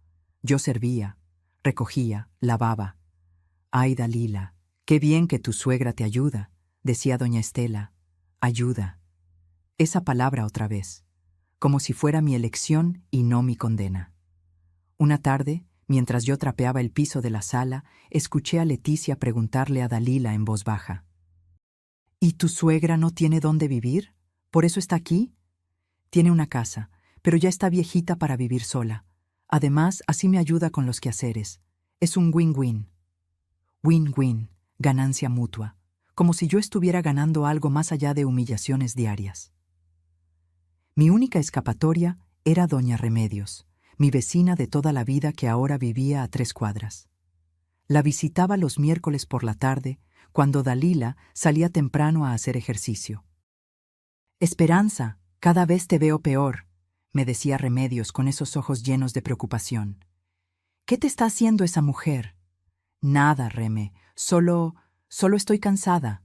Yo servía, recogía, lavaba. «Ay, Dalila, qué bien que tu suegra te ayuda», decía doña Estela. «Ayuda». Esa palabra otra vez, como si fuera mi elección y no mi condena. Una tarde, mientras yo trapeaba el piso de la sala, escuché a Leticia preguntarle a Dalila en voz baja. «¿Y tu suegra no tiene dónde vivir? ¿Por eso está aquí?». «Tiene una casa, pero ya está viejita para vivir sola. Además, así me ayuda con los quehaceres. Es un win-win». Win-win, ganancia mutua, como si yo estuviera ganando algo más allá de humillaciones diarias. Mi única escapatoria era doña Remedios, mi vecina de toda la vida que ahora vivía a 3 cuadras. La visitaba los miércoles por la tarde, cuando Dalila salía temprano a hacer ejercicio. «Esperanza, cada vez te veo peor», me decía Remedios con esos ojos llenos de preocupación. «¿Qué te está haciendo esa mujer?». «Nada, Reme, solo estoy cansada».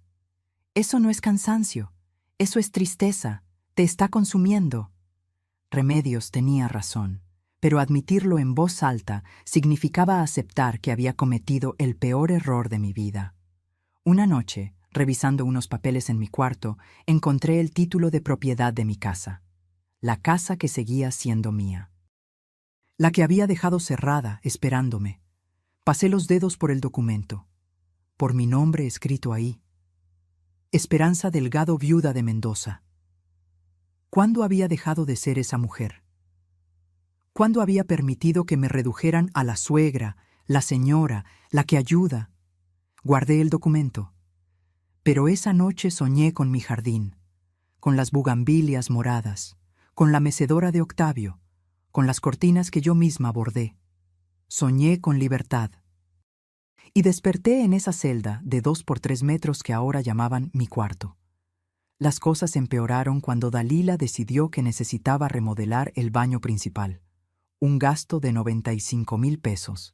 «Eso no es cansancio, eso es tristeza, te está consumiendo». Remedios tenía razón, pero admitirlo en voz alta significaba aceptar que había cometido el peor error de mi vida. Una noche, revisando unos papeles en mi cuarto, encontré el título de propiedad de mi casa. La casa que seguía siendo mía. La que había dejado cerrada, esperándome. Pasé los dedos por el documento. Por mi nombre escrito ahí. Esperanza Delgado, viuda de Mendoza. ¿Cuándo había dejado de ser esa mujer? ¿Cuándo había permitido que me redujeran a la suegra, la señora, la que ayuda? Guardé el documento. Pero esa noche soñé con mi jardín, con las bugambilias moradas, con la mecedora de Octavio, con las cortinas que yo misma bordé. Soñé con libertad. Y desperté en esa celda de 2 por 3 metros que ahora llamaban mi cuarto. Las cosas empeoraron cuando Dalila decidió que necesitaba remodelar el baño principal. Un gasto de 95,000 pesos.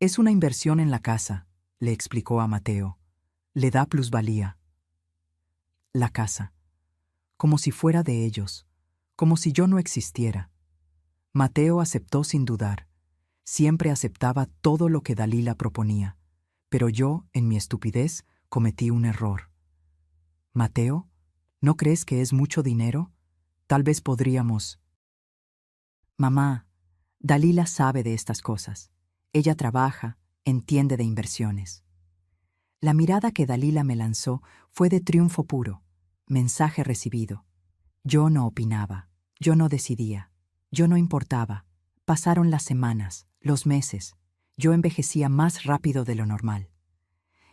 «Es una inversión en la casa», le explicó a Mateo. «Le da plusvalía». La casa. Como si fuera de ellos. Como si yo no existiera. Mateo aceptó sin dudar. Siempre aceptaba todo lo que Dalila proponía. Pero yo, en mi estupidez, cometí un error. Mateo, ¿no crees que es mucho dinero? Tal vez podríamos... Mamá, Dalila sabe de estas cosas. Ella trabaja, entiende de inversiones. La mirada que Dalila me lanzó fue de triunfo puro, mensaje recibido. Yo no opinaba, yo no decidía, yo no importaba. Pasaron las semanas, los meses. Yo envejecía más rápido de lo normal.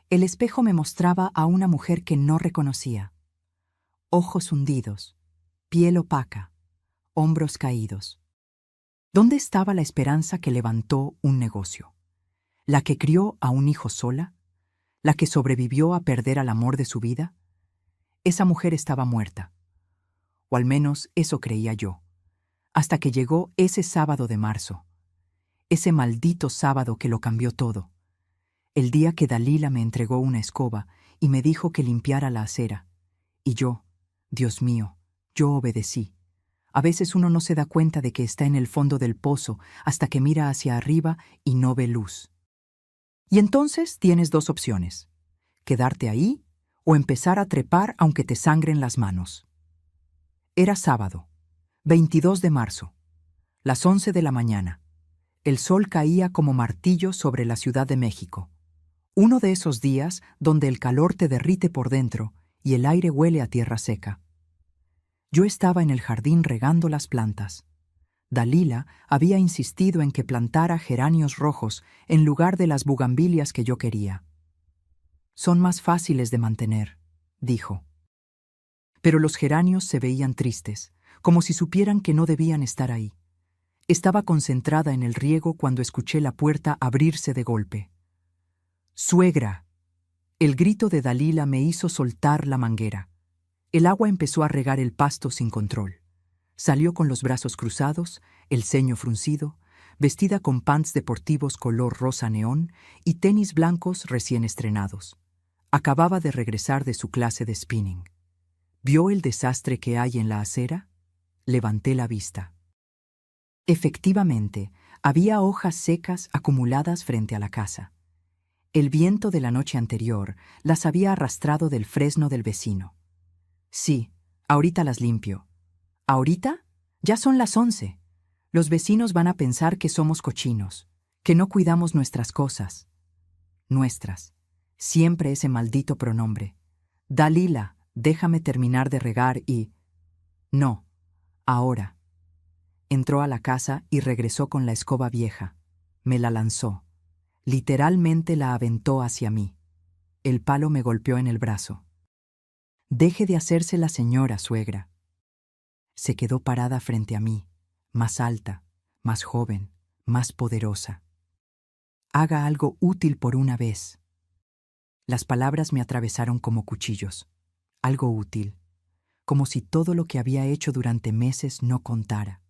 El espejo me mostraba a una mujer que no reconocía. Ojos hundidos, piel opaca, hombros caídos. ¿Dónde estaba la esperanza que levantó un negocio? ¿La que crió a un hijo sola? ¿La que sobrevivió a perder al amor de su vida? Esa mujer estaba muerta. O al menos eso creía yo. Hasta que llegó ese sábado de marzo. Ese maldito sábado que lo cambió todo. El día que Dalila me entregó una escoba y me dijo que limpiara la acera. Y yo, Dios mío, yo obedecí. A veces uno no se da cuenta de que está en el fondo del pozo hasta que mira hacia arriba y no ve luz. Y entonces tienes dos opciones: quedarte ahí o empezar a trepar aunque te sangren las manos. Era sábado, 22 de marzo, las 11 de la mañana. El sol caía como martillo sobre la Ciudad de México. Uno de esos días donde el calor te derrite por dentro y el aire huele a tierra seca. Yo estaba en el jardín regando las plantas. Dalila había insistido en que plantara geranios rojos en lugar de las bugambilias que yo quería. Son más fáciles de mantener, dijo. Pero los geranios se veían tristes, como si supieran que no debían estar ahí. Estaba concentrada en el riego cuando escuché la puerta abrirse de golpe. ¡Suegra! El grito de Dalila me hizo soltar la manguera. El agua empezó a regar el pasto sin control. Salió con los brazos cruzados, el ceño fruncido, vestida con pants deportivos color rosa neón y tenis blancos recién estrenados. Acababa de regresar de su clase de spinning. ¿Vio el desastre que hay en la acera? Levanté la vista. Efectivamente, había hojas secas acumuladas frente a la casa. El viento de la noche anterior las había arrastrado del fresno del vecino. Sí, ahorita las limpio. ¿Ahorita? Ya son las 11. Los vecinos van a pensar que somos cochinos, que no cuidamos nuestras cosas. Nuestras. Siempre ese maldito pronombre. Dalila, déjame terminar de regar y... No, ahora. Entró a la casa y regresó con la escoba vieja. Me la lanzó. Literalmente la aventó hacia mí. El palo me golpeó en el brazo. Deje de hacerse la señora, suegra. Se quedó parada frente a mí, más alta, más joven, más poderosa. Haga algo útil por una vez. Las palabras me atravesaron como cuchillos. Algo útil. Como si todo lo que había hecho durante meses no contara.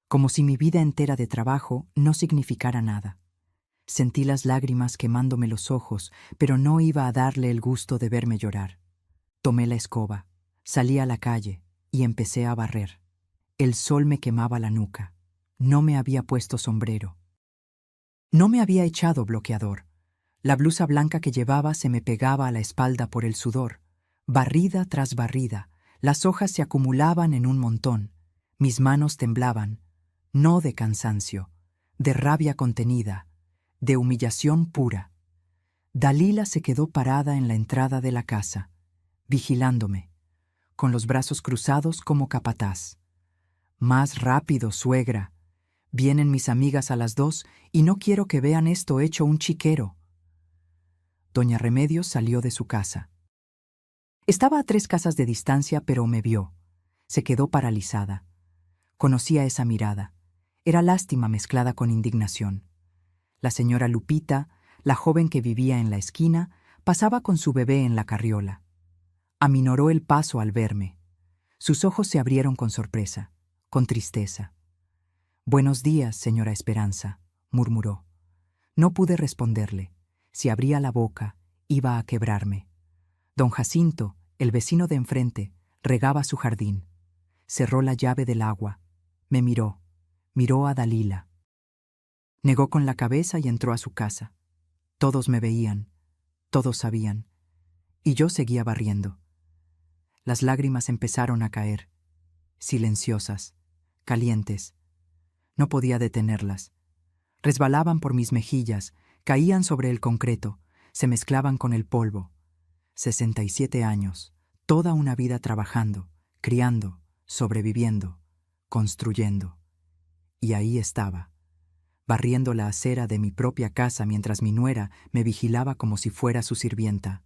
Como si mi vida entera de trabajo no significara nada. Sentí las lágrimas quemándome los ojos, pero no iba a darle el gusto de verme llorar. Tomé la escoba, salí a la calle y empecé a barrer. El sol me quemaba la nuca. No me había puesto sombrero. No me había echado bloqueador. La blusa blanca que llevaba se me pegaba a la espalda por el sudor. Barrida tras barrida, las hojas se acumulaban en un montón. Mis manos temblaban, no de cansancio, de rabia contenida, de humillación pura. Dalila se quedó parada en la entrada de la casa, vigilándome, con los brazos cruzados como capataz. Más rápido, suegra. Vienen mis amigas a las 2 y no quiero que vean esto hecho un chiquero. Doña Remedios salió de su casa. Estaba a 3 casas de distancia, pero me vio. Se quedó paralizada. Conocía esa mirada. Era lástima mezclada con indignación. La señora Lupita, la joven que vivía en la esquina, pasaba con su bebé en la carriola. Aminoró el paso al verme. Sus ojos se abrieron con sorpresa, con tristeza. «Buenos días, señora Esperanza», murmuró. No pude responderle. Si abría la boca, iba a quebrarme. Don Jacinto, el vecino de enfrente, regaba su jardín. Cerró la llave del agua. Me miró. Miró a Dalila. Negó con la cabeza y entró a su casa. Todos me veían, todos sabían, y yo seguía barriendo. Las lágrimas empezaron a caer, silenciosas, calientes. No podía detenerlas. Resbalaban por mis mejillas, caían sobre el concreto, se mezclaban con el polvo. 67 años, toda una vida trabajando, criando, sobreviviendo, construyendo. Y ahí estaba, barriendo la acera de mi propia casa mientras mi nuera me vigilaba como si fuera su sirvienta.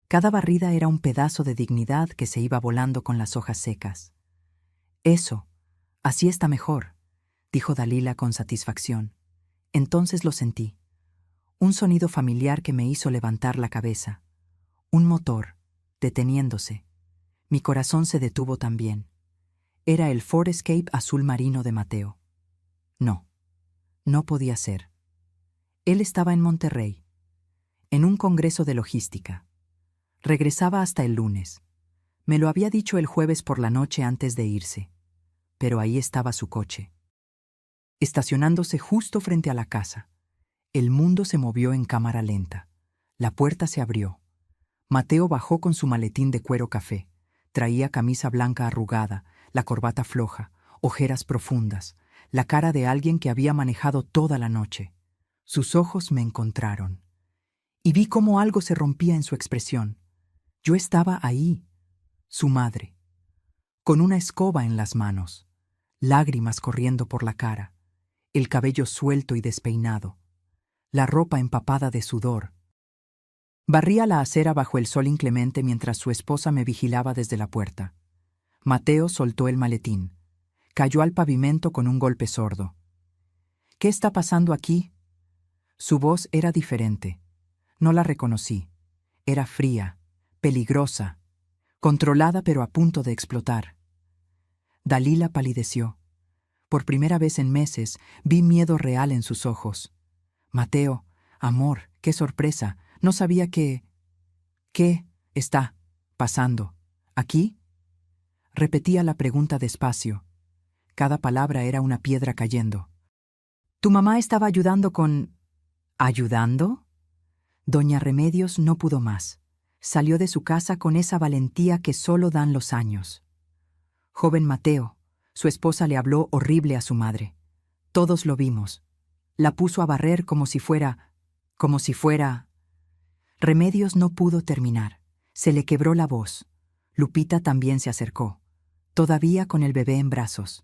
Cada barrida era un pedazo de dignidad que se iba volando con las hojas secas. Eso, así está mejor, dijo Dalila con satisfacción. Entonces lo sentí. Un sonido familiar que me hizo levantar la cabeza. Un motor, deteniéndose. Mi corazón se detuvo también. Era el Ford Escape azul marino de Mateo. No, no podía ser. Él estaba en Monterrey, en un congreso de logística. Regresaba hasta el lunes. Me lo había dicho el jueves por la noche antes de irse. Pero ahí estaba su coche, estacionándose justo frente a la casa. El mundo se movió en cámara lenta. La puerta se abrió. Mateo bajó con su maletín de cuero café. Traía camisa blanca arrugada, la corbata floja, ojeras profundas, la cara de alguien que había manejado toda la noche. Sus ojos me encontraron. Y vi cómo algo se rompía en su expresión. Yo estaba ahí, su madre, con una escoba en las manos, lágrimas corriendo por la cara, el cabello suelto y despeinado, la ropa empapada de sudor. Barría la acera bajo el sol inclemente mientras su esposa me vigilaba desde la puerta. Mateo soltó el maletín. Cayó al pavimento con un golpe sordo. ¿Qué está pasando aquí? Su voz era diferente. No la reconocí. Era fría, peligrosa, controlada pero a punto de explotar. Dalila palideció. Por primera vez en meses vi miedo real en sus ojos. Mateo, amor, qué sorpresa. No sabía que... ¿Qué está pasando aquí? Repetía la pregunta despacio. Cada palabra era una piedra cayendo. ¿Tu mamá estaba ayudando con... ¿Ayudando? Doña Remedios no pudo más. Salió de su casa con esa valentía que solo dan los años. Joven Mateo, su esposa le habló horrible a su madre. Todos lo vimos. La puso a barrer como si fuera... Remedios no pudo terminar. Se le quebró la voz. Lupita también se acercó, todavía con el bebé en brazos.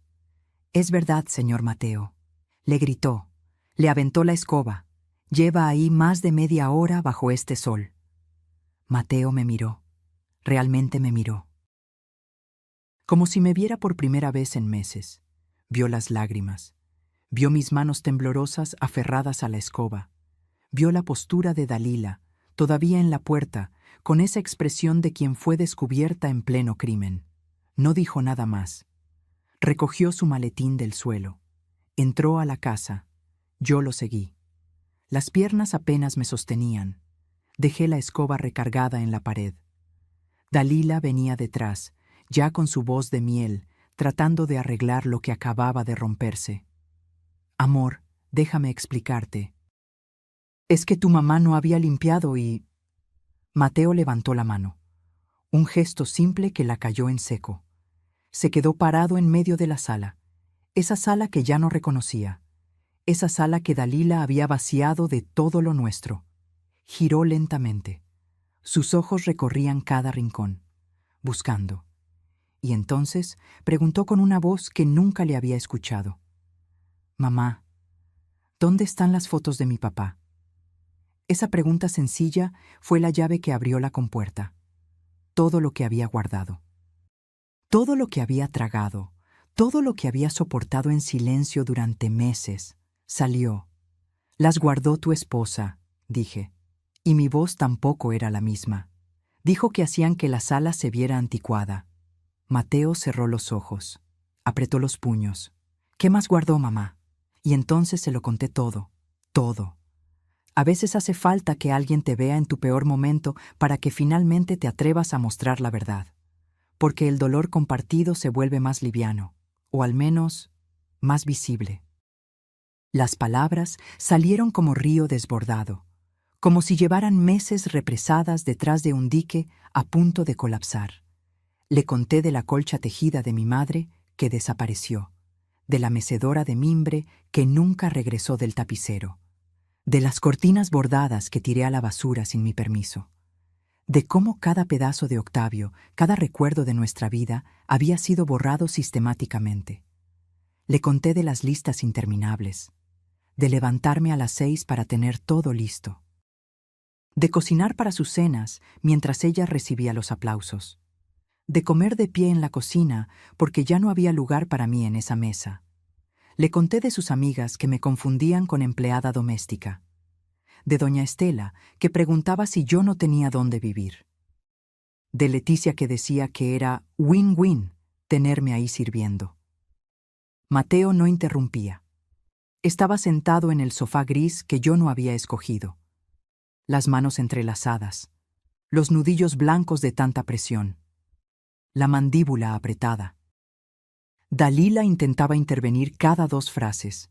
«Es verdad, señor Mateo», le gritó. Le aventó la escoba. «Lleva ahí más de media hora bajo este sol». Mateo me miró. Realmente me miró. Como si me viera por primera vez en meses. Vio las lágrimas. Vio mis manos temblorosas aferradas a la escoba. Vio la postura de Dalila, todavía en la puerta, con esa expresión de quien fue descubierta en pleno crimen. No dijo nada más. Recogió su maletín del suelo. Entró a la casa. Yo lo seguí. Las piernas apenas me sostenían. Dejé la escoba recargada en la pared. Dalila venía detrás, ya con su voz de miel, tratando de arreglar lo que acababa de romperse. «Amor, déjame explicarte. Es que tu mamá no había limpiado y...» Mateo levantó la mano. Un gesto simple que la cayó en seco. Se quedó parado en medio de la sala. Esa sala que ya no reconocía. Esa sala que Dalila había vaciado de todo lo nuestro. Giró lentamente. Sus ojos recorrían cada rincón, buscando. Y entonces preguntó con una voz que nunca le había escuchado. «Mamá, ¿dónde están las fotos de mi papá?» Esa pregunta sencilla fue la llave que abrió la compuerta. Todo lo que había guardado. Todo lo que había tragado, todo lo que había soportado en silencio durante meses, salió. «Las guardó tu esposa», dije. Y mi voz tampoco era la misma. Dijo que hacían que la sala se viera anticuada. Mateo cerró los ojos. Apretó los puños. «¿Qué más guardó, mamá?» Y entonces se lo conté todo. Todo. A veces hace falta que alguien te vea en tu peor momento para que finalmente te atrevas a mostrar la verdad. Porque el dolor compartido se vuelve más liviano. O al menos, más visible. Las palabras salieron como río desbordado, como si llevaran meses represadas detrás de un dique a punto de colapsar. Le conté de la colcha tejida de mi madre que desapareció, de la mecedora de mimbre que nunca regresó del tapicero, de las cortinas bordadas que tiré a la basura sin mi permiso, de cómo cada pedazo de Octavio, cada recuerdo de nuestra vida había sido borrado sistemáticamente. Le conté de las listas interminables, de levantarme a las 6 para tener todo listo, de cocinar para sus cenas mientras ella recibía los aplausos, de comer de pie en la cocina porque ya no había lugar para mí en esa mesa. Le conté de sus amigas que me confundían con empleada doméstica, de doña Estela que preguntaba si yo no tenía dónde vivir, de Leticia que decía que era win-win tenerme ahí sirviendo. Mateo no interrumpía. Estaba sentado en el sofá gris que yo no había escogido, las manos entrelazadas, los nudillos blancos de tanta presión, la mandíbula apretada. Dalila intentaba intervenir cada 2 frases.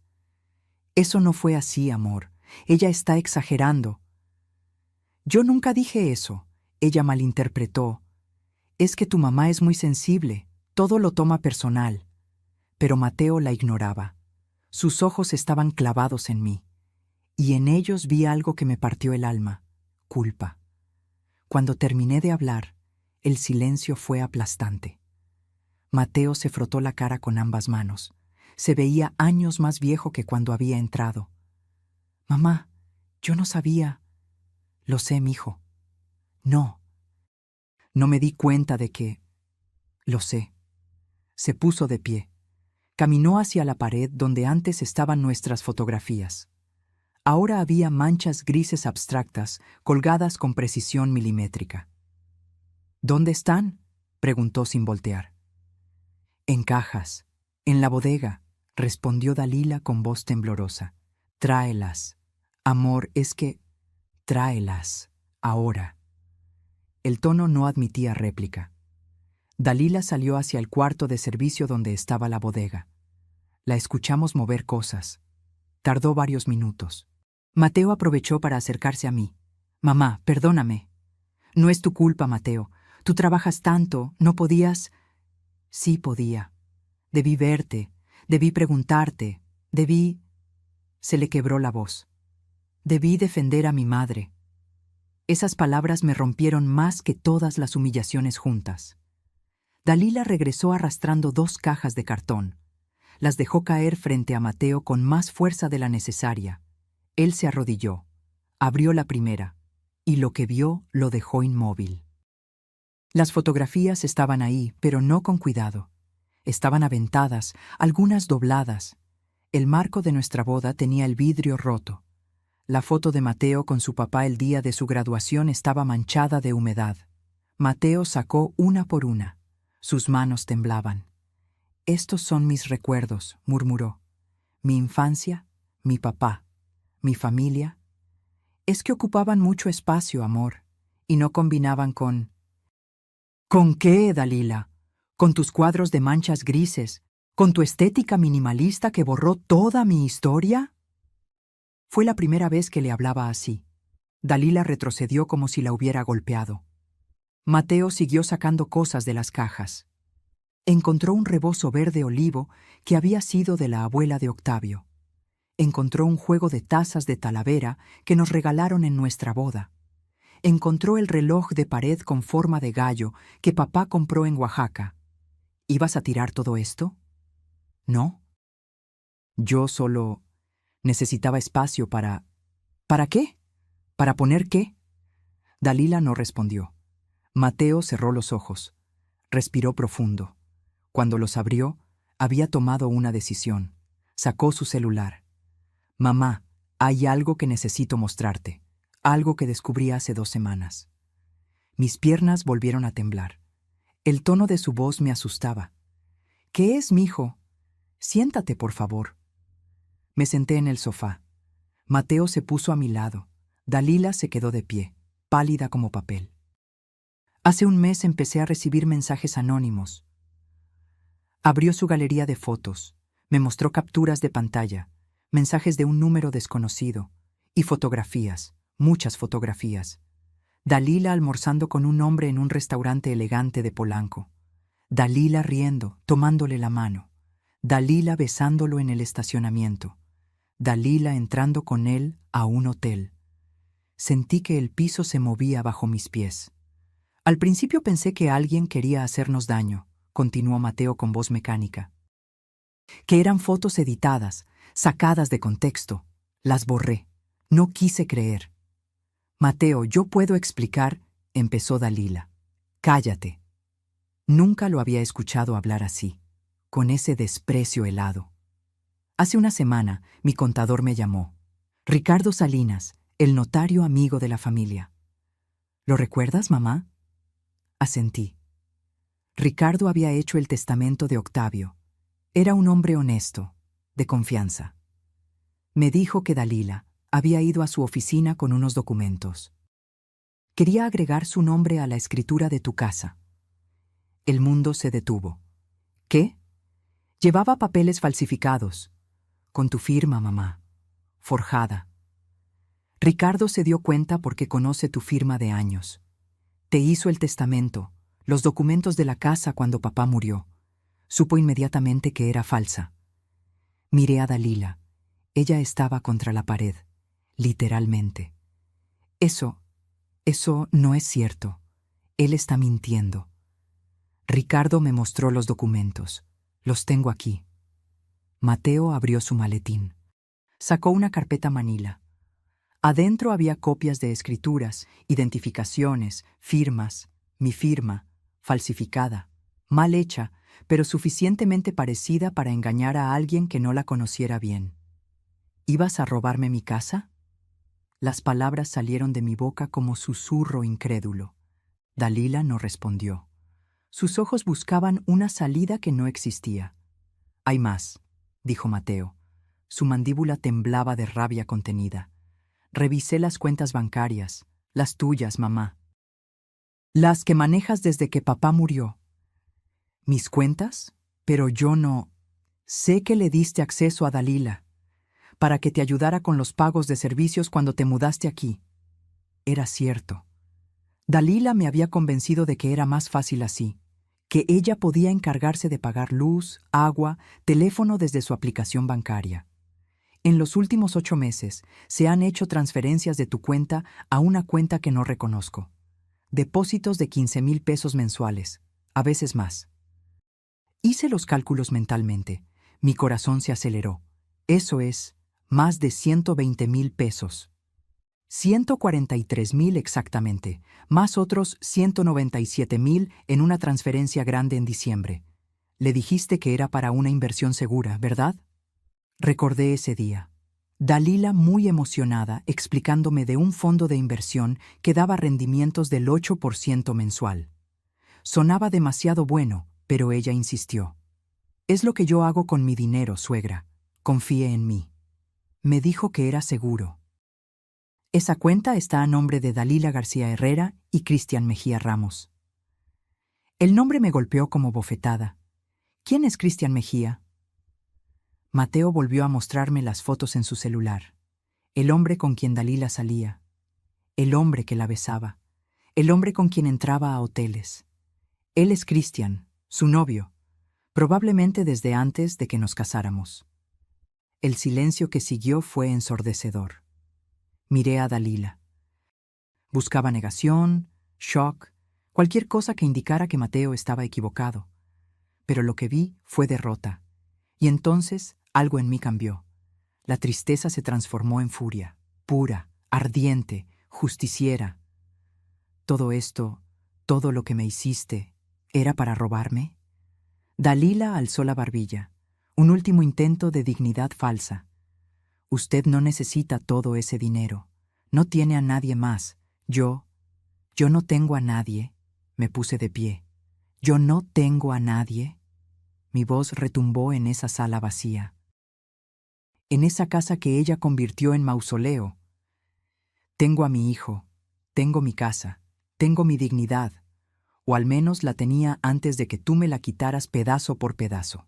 Eso no fue así, amor. Ella está exagerando. Yo nunca dije eso. Ella malinterpretó. Es que tu mamá es muy sensible, todo lo toma personal. Pero Mateo la ignoraba. Sus ojos estaban clavados en mí, y en ellos vi algo que me partió el alma: culpa. Cuando terminé de hablar, el silencio fue aplastante. Mateo se frotó la cara con ambas manos. Se veía años más viejo que cuando había entrado. Mamá, yo no sabía. Lo sé, mijo. No. No me di cuenta de que... Lo sé. Se puso de pie. Caminó hacia la pared donde antes estaban nuestras fotografías. Ahora había manchas grises abstractas colgadas con precisión milimétrica. ¿Dónde están?, preguntó sin voltear. En cajas, en la bodega, respondió Dalila con voz temblorosa. Tráelas. Amor, es que... Tráelas. Ahora. El tono no admitía réplica. Dalila salió hacia el cuarto de servicio donde estaba la bodega. La escuchamos mover cosas. Tardó varios minutos. Mateo aprovechó para acercarse a mí. Mamá, perdóname. No es tu culpa, Mateo. Tú trabajas tanto, ¿no podías? Sí podía. Debí verte, debí preguntarte, debí... Se le quebró la voz. Debí defender a mi madre. Esas palabras me rompieron más que todas las humillaciones juntas. Dalila regresó arrastrando 2 cajas de cartón. Las dejó caer frente a Mateo con más fuerza de la necesaria. Él se arrodilló, abrió la primera, y lo que vio lo dejó inmóvil. Las fotografías estaban ahí, pero no con cuidado. Estaban aventadas, algunas dobladas. El marco de nuestra boda tenía el vidrio roto. La foto de Mateo con su papá el día de su graduación estaba manchada de humedad. Mateo sacó una por una. Sus manos temblaban. Estos son mis recuerdos, murmuró. Mi infancia, mi papá, mi familia. Es que ocupaban mucho espacio, amor, y no combinaban con... ¿Con qué, Dalila? ¿Con tus cuadros de manchas grises? ¿Con tu estética minimalista que borró toda mi historia? Fue la primera vez que le hablaba así. Dalila retrocedió como si la hubiera golpeado. Mateo siguió sacando cosas de las cajas. Encontró un rebozo verde olivo que había sido de la abuela de Octavio. Encontró un juego de tazas de Talavera que nos regalaron en nuestra boda. Encontró el reloj de pared con forma de gallo que papá compró en Oaxaca. ¿Ibas a tirar todo esto? No. Yo solo necesitaba espacio para... ¿Para qué? ¿Para poner qué? Dalila no respondió. Mateo cerró los ojos. Respiró profundo. Cuando los abrió, había tomado una decisión. Sacó su celular. Mamá, hay algo que necesito mostrarte. Algo que descubrí hace 2 semanas. Mis piernas volvieron a temblar. El tono de su voz me asustaba. ¿Qué es, mijo? Siéntate, por favor. Me senté en el sofá. Mateo se puso a mi lado. Dalila se quedó de pie, pálida como papel. Hace un mes empecé a recibir mensajes anónimos. Abrió su galería de fotos. Me mostró capturas de pantalla, mensajes de un número desconocido y fotografías, muchas fotografías. Dalila almorzando con un hombre en un restaurante elegante de Polanco. Dalila riendo, tomándole la mano. Dalila besándolo en el estacionamiento. Dalila entrando con él a un hotel. Sentí que el piso se movía bajo mis pies. Al principio pensé que alguien quería hacernos daño, continuó Mateo con voz mecánica. Que eran fotos editadas, sacadas de contexto. Las borré. No quise creer. Mateo, yo puedo explicar, empezó Dalila. Cállate. Nunca lo había escuchado hablar así, con ese desprecio helado. Hace una semana, mi contador me llamó. Ricardo Salinas, el notario amigo de la familia. ¿Lo recuerdas, mamá? Asentí. Ricardo había hecho el testamento de Octavio. Era un hombre honesto, de confianza. Me dijo que Dalila había ido a su oficina con unos documentos. Quería agregar su nombre a la escritura de tu casa. El mundo se detuvo. ¿Qué? Llevaba papeles falsificados, con tu firma, mamá, forjada. Ricardo se dio cuenta porque conoce tu firma de años. Te hizo el testamento, los documentos de la casa cuando papá murió. Supo inmediatamente que era falsa. Miré a Dalila. Ella estaba contra la pared, literalmente. Eso no es cierto. Él está mintiendo. Ricardo me mostró los documentos. Los tengo aquí. Mateo abrió su maletín. Sacó una carpeta manila. Adentro había copias de escrituras, identificaciones, firmas, mi firma, falsificada, mal hecha, pero suficientemente parecida para engañar a alguien que no la conociera bien. ¿Ibas a robarme mi casa? Las palabras salieron de mi boca como susurro incrédulo. Dalila no respondió. Sus ojos buscaban una salida que no existía. Hay más, dijo Mateo. Su mandíbula temblaba de rabia contenida. Revisé las cuentas bancarias, las tuyas, mamá. Las que manejas desde que papá murió. ¿Mis cuentas? Pero yo no. Sé que le diste acceso a Dalila, para que te ayudara con los pagos de servicios cuando te mudaste aquí. Era cierto. Dalila me había convencido de que era más fácil así, que ella podía encargarse de pagar luz, agua, teléfono desde su aplicación bancaria. En los últimos 8 meses se han hecho transferencias de tu cuenta a una cuenta que no reconozco. Depósitos de 15,000 pesos mensuales, a veces más. Hice los cálculos mentalmente. Mi corazón se aceleró. Eso es, más de 120,000 pesos. 143,000 exactamente, más otros 197,000 en una transferencia grande en diciembre. Le dijiste que era para una inversión segura, ¿verdad? Recordé ese día. Dalila muy emocionada explicándome de un fondo de inversión que daba rendimientos del 8% mensual. Sonaba demasiado bueno, pero ella insistió. Es lo que yo hago con mi dinero, suegra. Confíe en mí. Me dijo que era seguro. Esa cuenta está a nombre de Dalila García Herrera y Cristian Mejía Ramos. El nombre me golpeó como bofetada. ¿Quién es Cristian Mejía? Mateo volvió a mostrarme las fotos en su celular. El hombre con quien Dalila salía. El hombre que la besaba. El hombre con quien entraba a hoteles. Él es Cristian, su novio, probablemente desde antes de que nos casáramos. El silencio que siguió fue ensordecedor. Miré a Dalila. Buscaba negación, shock, cualquier cosa que indicara que Mateo estaba equivocado. Pero lo que vi fue derrota. Y entonces algo en mí cambió. La tristeza se transformó en furia, pura, ardiente, justiciera. Todo esto, todo lo que me hiciste, ¿era para robarme? Dalila alzó la barbilla. Un último intento de dignidad falsa. Usted no necesita todo ese dinero. No tiene a nadie más. Yo no tengo a nadie. Me puse de pie. Yo no tengo a nadie. Mi voz retumbó en esa sala vacía. En esa casa que ella convirtió en mausoleo. Tengo a mi hijo. Tengo mi casa. Tengo mi dignidad. O al menos la tenía antes de que tú me la quitaras pedazo por pedazo.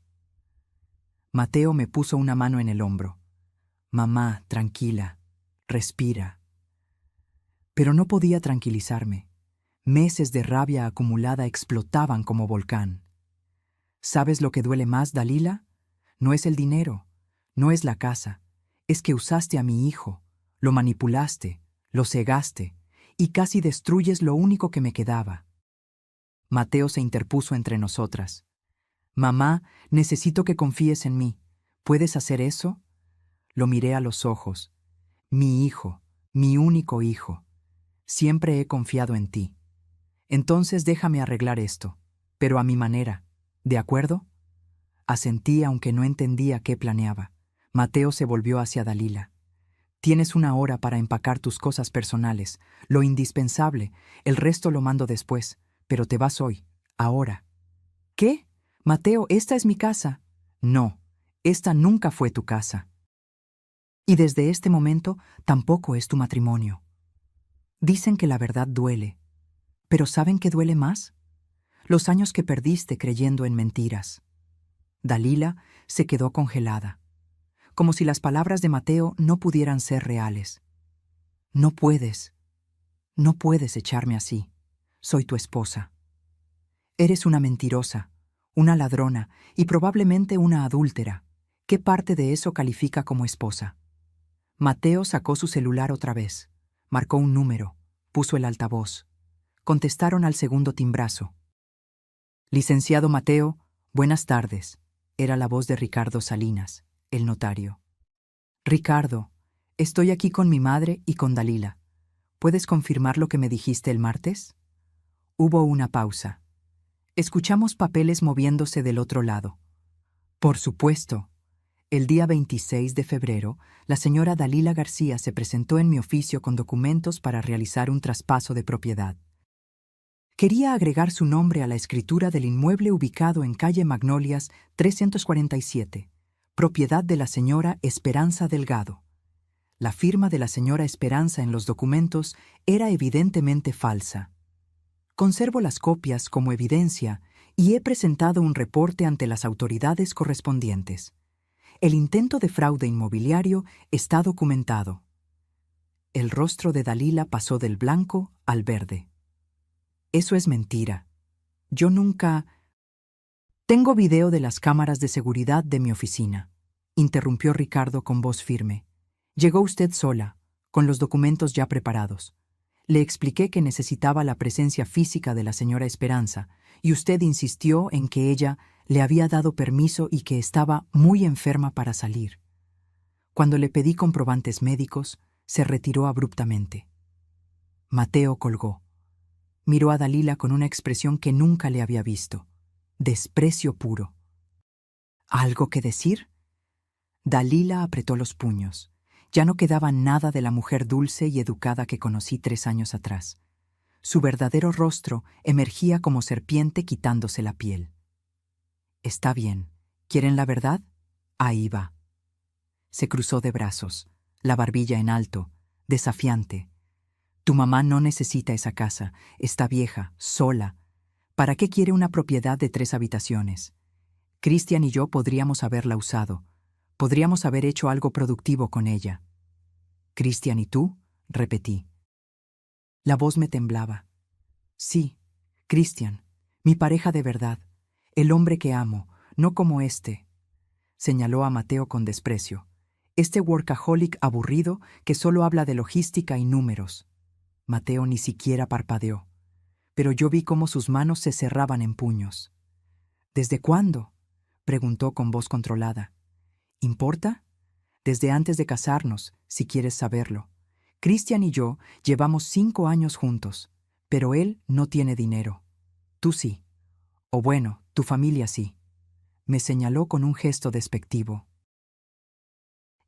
Mateo me puso una mano en el hombro. Mamá, tranquila, respira. Pero no podía tranquilizarme. Meses de rabia acumulada explotaban como volcán. ¿Sabes lo que duele más, Dalila? No es el dinero, no es la casa, es que usaste a mi hijo, lo manipulaste, lo cegaste, y casi destruyes lo único que me quedaba. Mateo se interpuso entre nosotras. Mamá, necesito que confíes en mí. ¿Puedes hacer eso? Lo miré a los ojos. Mi hijo, mi único hijo. Siempre he confiado en ti. Entonces déjame arreglar esto, pero a mi manera. ¿De acuerdo? Asentí aunque no entendía qué planeaba. Mateo se volvió hacia Dalila. Tienes una hora para empacar tus cosas personales, lo indispensable, el resto lo mando después, pero te vas hoy, ahora. ¿Qué? Mateo, esta es mi casa. No, esta nunca fue tu casa. Y desde este momento tampoco es tu matrimonio. Dicen que la verdad duele, pero ¿saben qué duele más? Los años que perdiste creyendo en mentiras. Dalila se quedó congelada, como si las palabras de Mateo no pudieran ser reales. No puedes echarme así. Soy tu esposa. Eres una mentirosa, una ladrona y probablemente una adúltera. ¿Qué parte de eso califica como esposa? Mateo sacó su celular otra vez, marcó un número, puso el altavoz. Contestaron al segundo timbrazo. Licenciado Mateo, buenas tardes. Era la voz de Ricardo Salinas, el notario. Ricardo, estoy aquí con mi madre y con Dalila. ¿Puedes confirmar lo que me dijiste el martes? Hubo una pausa. Escuchamos papeles moviéndose del otro lado. Por supuesto. El día 26 de febrero, la señora Dalila García se presentó en mi oficio con documentos para realizar un traspaso de propiedad. Quería agregar su nombre a la escritura del inmueble ubicado en calle Magnolias 347, propiedad de la señora Esperanza Delgado. La firma de la señora Esperanza en los documentos era evidentemente falsa. Conservo las copias como evidencia y he presentado un reporte ante las autoridades correspondientes. El intento de fraude inmobiliario está documentado. El rostro de Dalila pasó del blanco al verde. Eso es mentira. Yo nunca... Tengo video de las cámaras de seguridad de mi oficina, interrumpió Ricardo con voz firme. Llegó usted sola, con los documentos ya preparados. Le expliqué que necesitaba la presencia física de la señora Esperanza, y usted insistió en que ella le había dado permiso y que estaba muy enferma para salir. Cuando le pedí comprobantes médicos, se retiró abruptamente. Mateo colgó. Miró a Dalila con una expresión que nunca le había visto. Desprecio puro. ¿Algo que decir? Dalila apretó los puños. Ya no quedaba nada de la mujer dulce y educada que conocí 3 años atrás. Su verdadero rostro emergía como serpiente quitándose la piel. Está bien. ¿Quieren la verdad? Ahí va. Se cruzó de brazos, la barbilla en alto, desafiante. Tu mamá no necesita esa casa, está vieja, sola. ¿Para qué quiere una propiedad de 3 habitaciones? Cristian y yo podríamos haberla usado. Podríamos haber hecho algo productivo con ella. ¿Cristian y tú? Repetí. La voz me temblaba. Sí, Cristian, mi pareja de verdad, el hombre que amo, no como este. Señaló a Mateo con desprecio. Este workaholic aburrido que solo habla de logística y números. Mateo ni siquiera parpadeó, pero yo vi cómo sus manos se cerraban en puños. ¿Desde cuándo? Preguntó con voz controlada. ¿Importa? Desde antes de casarnos, si quieres saberlo. Cristian y yo llevamos 5 años juntos, pero él no tiene dinero. Tú sí. O bueno, tu familia sí. Me señaló con un gesto despectivo.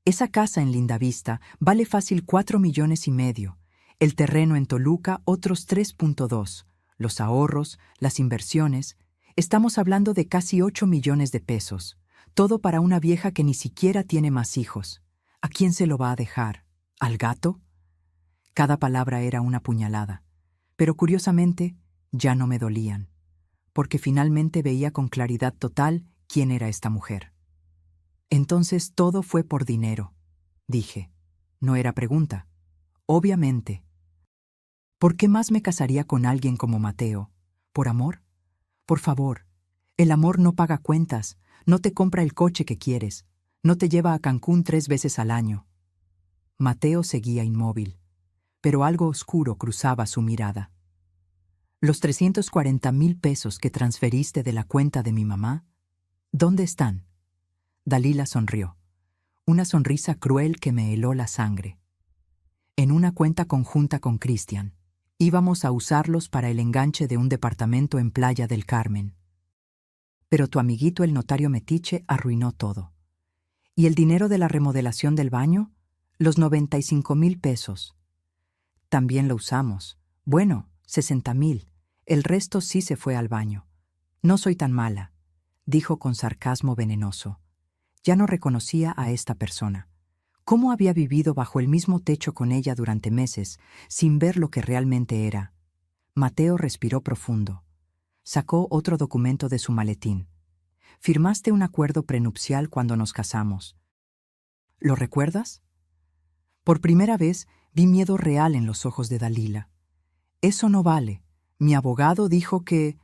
Esa casa en Lindavista vale fácil 4,5 millones. El terreno en Toluca otros 3,2. Los ahorros, las inversiones. Estamos hablando de casi 8 millones de pesos. Todo para una vieja que ni siquiera tiene más hijos. ¿A quién se lo va a dejar? ¿Al gato? Cada palabra era una puñalada. Pero curiosamente, ya no me dolían, porque finalmente veía con claridad total quién era esta mujer. Entonces todo fue por dinero, dije. No era pregunta. Obviamente. ¿Por qué más me casaría con alguien como Mateo? ¿Por amor? Por favor. El amor no paga cuentas, no te compra el coche que quieres, no te lleva a Cancún 3 veces al año. Mateo seguía inmóvil, pero algo oscuro cruzaba su mirada. ¿Los 340,000 pesos que transferiste de la cuenta de mi mamá? ¿Dónde están? Dalila sonrió, una sonrisa cruel que me heló la sangre. En una cuenta conjunta con Cristian. Íbamos a usarlos para el enganche de un departamento en Playa del Carmen. Pero tu amiguito el notario metiche arruinó todo. ¿Y el dinero de la remodelación del baño? Los 95,000 pesos. También lo usamos. Bueno, 60,000. El resto sí se fue al baño. No soy tan mala, dijo con sarcasmo venenoso. Ya no reconocía a esta persona. ¿Cómo había vivido bajo el mismo techo con ella durante meses, sin ver lo que realmente era? Mateo respiró profundo. Sacó otro documento de su maletín. Firmaste un acuerdo prenupcial cuando nos casamos. ¿Lo recuerdas? Por primera vez vi miedo real en los ojos de Dalila. Eso no vale. Mi abogado dijo que...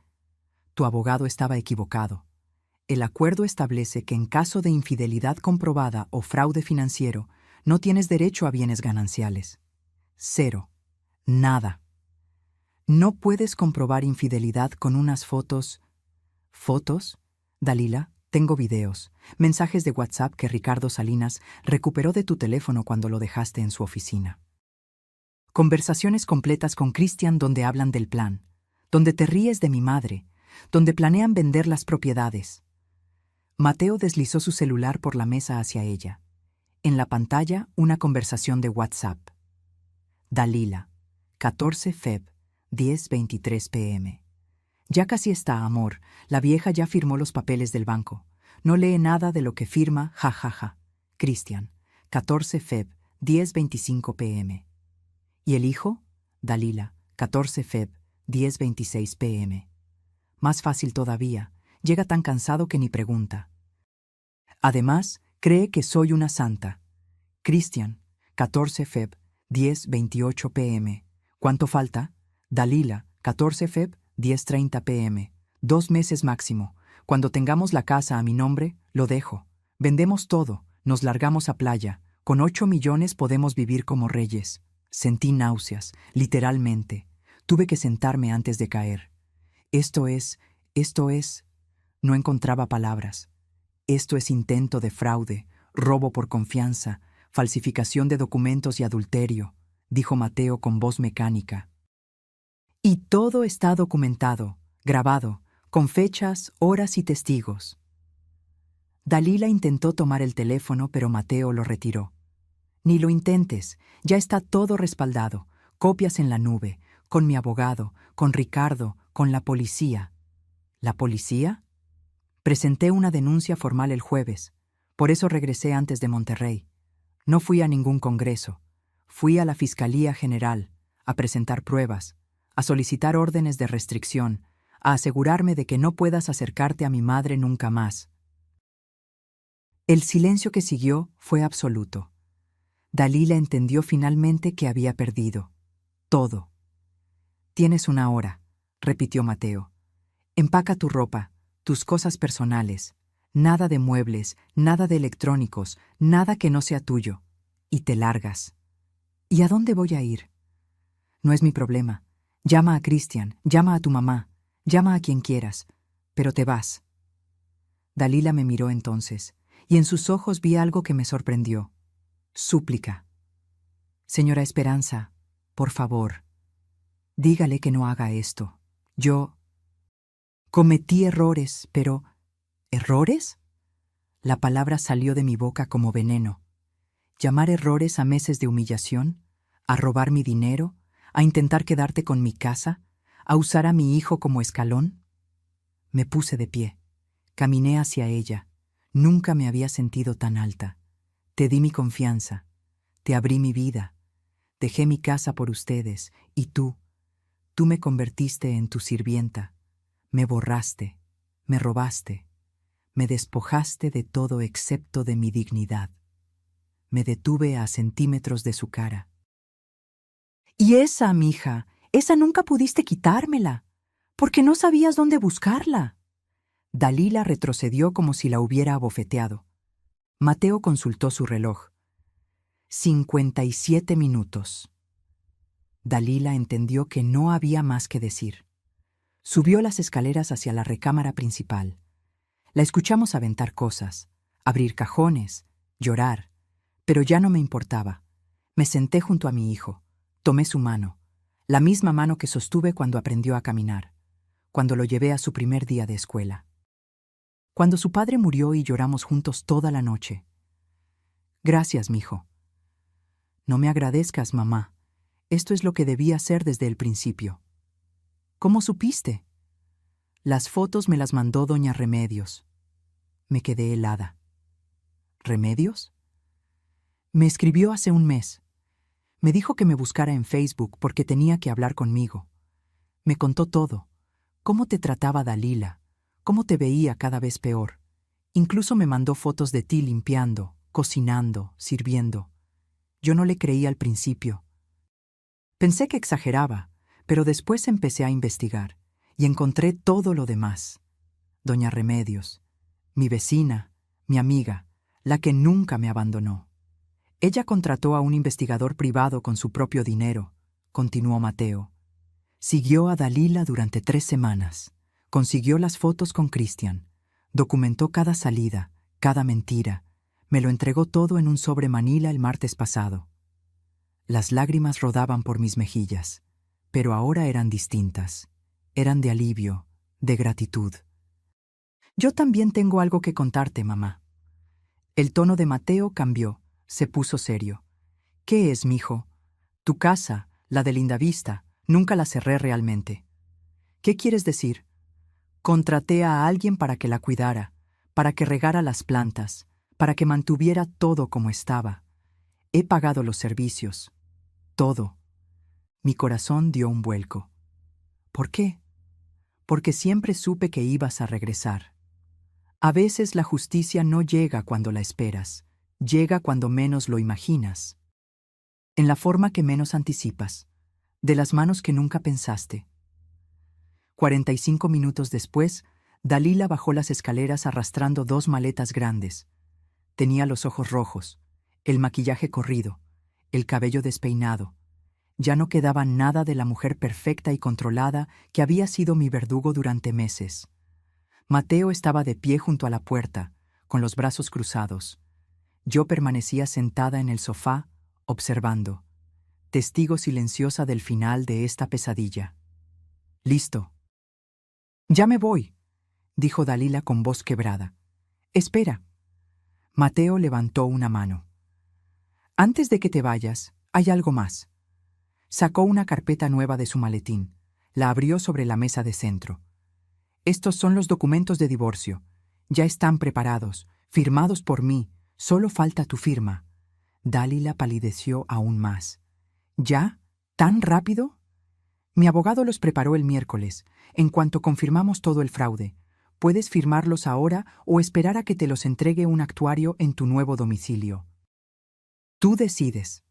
Tu abogado estaba equivocado. El acuerdo establece que en caso de infidelidad comprobada o fraude financiero, no tienes derecho a bienes gananciales. 0. Nada. No puedes comprobar infidelidad con unas fotos. ¿Fotos? Dalila, tengo videos, mensajes de WhatsApp que Ricardo Salinas recuperó de tu teléfono cuando lo dejaste en su oficina. Conversaciones completas con Cristian donde hablan del plan, donde te ríes de mi madre, donde planean vender las propiedades. Mateo deslizó su celular por la mesa hacia ella. En la pantalla, una conversación de WhatsApp. Dalila, 14 Feb, 10:23 p.m. Ya casi está, amor. La vieja ya firmó los papeles del banco. No lee nada de lo que firma, jajaja. Cristian, 14 Feb, 10:25 p.m. ¿Y el hijo? Dalila, 14 Feb, 10:26 p.m. Más fácil todavía. Llega tan cansado que ni pregunta. Además, cree que soy una santa. Cristian, 14 Feb, 10:28 p.m. ¿Cuánto falta? Dalila, 14 Feb, 10:30 p.m. 2 meses máximo. Cuando tengamos la casa a mi nombre, lo dejo. Vendemos todo, nos largamos a playa. Con 8 millones podemos vivir como reyes. Sentí náuseas, literalmente. Tuve que sentarme antes de caer. Esto es... No encontraba palabras. Esto es intento de fraude, robo por confianza, falsificación de documentos y adulterio, dijo Mateo con voz mecánica. Y todo está documentado, grabado, con fechas, horas y testigos. Dalila intentó tomar el teléfono, pero Mateo lo retiró. Ni lo intentes, ya está todo respaldado, copias en la nube, con mi abogado, con Ricardo, con la policía. ¿La policía? Presenté una denuncia formal el jueves, por eso regresé antes de Monterrey. No fui a ningún congreso, fui a la Fiscalía General, a presentar pruebas, a solicitar órdenes de restricción, a asegurarme de que no puedas acercarte a mi madre nunca más. El silencio que siguió fue absoluto. Dalila entendió finalmente que había perdido. Todo. Tienes una hora, repitió Mateo. Empaca tu ropa, tus cosas personales, nada de muebles, nada de electrónicos, nada que no sea tuyo, y te largas. ¿Y a dónde voy a ir? No es mi problema. Llama a Cristian, llama a tu mamá, llama a quien quieras, pero te vas. Dalila me miró entonces, y en sus ojos vi algo que me sorprendió. Súplica. Señora Esperanza, por favor, dígale que no haga esto. Yo cometí errores, pero... ¿Errores? La palabra salió de mi boca como veneno. ¿Llamar errores a meses de humillación? ¿A robar mi dinero? ¿A intentar quedarte con mi casa? ¿A usar a mi hijo como escalón? Me puse de pie. Caminé hacia ella. Nunca me había sentido tan alta. Te di mi confianza. Te abrí mi vida. Dejé mi casa por ustedes. Y tú me convertiste en tu sirvienta. Me borraste. Me robaste. Me despojaste de todo excepto de mi dignidad. Me detuve a centímetros de su cara. Y esa, mija, esa nunca pudiste quitármela, porque no sabías dónde buscarla. Dalila retrocedió como si la hubiera abofeteado. Mateo consultó su reloj. 57 minutos. Dalila entendió que no había más que decir. Subió las escaleras hacia la recámara principal. La escuchamos aventar cosas, abrir cajones, llorar, pero ya no me importaba. Me senté junto a mi hijo, tomé su mano, la misma mano que sostuve cuando aprendió a caminar, cuando lo llevé a su primer día de escuela. Cuando su padre murió y lloramos juntos toda la noche. Gracias, mijo. No me agradezcas, mamá. Esto es lo que debía hacer desde el principio. ¿Cómo supiste? Las fotos me las mandó doña Remedios. Me quedé helada. ¿Remedios? Me escribió hace un mes. Me dijo que me buscara en Facebook porque tenía que hablar conmigo. Me contó todo. Cómo te trataba Dalila, cómo te veía cada vez peor. Incluso me mandó fotos de ti limpiando, cocinando, sirviendo. Yo no le creí al principio. Pensé que exageraba, pero después empecé a investigar y encontré todo lo demás. Doña Remedios, mi vecina, mi amiga, la que nunca me abandonó. Ella contrató a un investigador privado con su propio dinero, continuó Mateo. Siguió a Dalila durante 3 semanas. Consiguió las fotos con Cristian. Documentó cada salida, cada mentira. Me lo entregó todo en un sobre Manila el martes pasado. Las lágrimas rodaban por mis mejillas, pero ahora eran distintas. Eran de alivio, de gratitud. Yo también tengo algo que contarte, mamá. El tono de Mateo cambió, se puso serio. ¿Qué es, mijo? Tu casa, la de Lindavista, nunca la cerré realmente. ¿Qué quieres decir? Contraté a alguien para que la cuidara, para que regara las plantas, para que mantuviera todo como estaba. He pagado los servicios. Todo. Mi corazón dio un vuelco. ¿Por qué? Porque siempre supe que ibas a regresar. A veces la justicia no llega cuando la esperas, llega cuando menos lo imaginas. En la forma que menos anticipas, de las manos que nunca pensaste. 45 minutos después, Dalila bajó las escaleras arrastrando 2 maletas grandes. Tenía los ojos rojos, el maquillaje corrido, el cabello despeinado. Ya no quedaba nada de la mujer perfecta y controlada que había sido mi verdugo durante meses. Mateo estaba de pie junto a la puerta, con los brazos cruzados. Yo permanecía sentada en el sofá, observando, testigo silenciosa del final de esta pesadilla. «Listo». «Ya me voy», dijo Dalila con voz quebrada. «Espera». Mateo levantó una mano. «Antes de que te vayas, hay algo más». Sacó una carpeta nueva de su maletín. La abrió sobre la mesa de centro. «Estos son los documentos de divorcio. Ya están preparados, firmados por mí. Solo falta tu firma». Dalila palideció aún más. «¿Ya? ¿Tan rápido?» «Mi abogado los preparó el miércoles, en cuanto confirmamos todo el fraude. Puedes firmarlos ahora o esperar a que te los entregue un actuario en tu nuevo domicilio. Tú decides».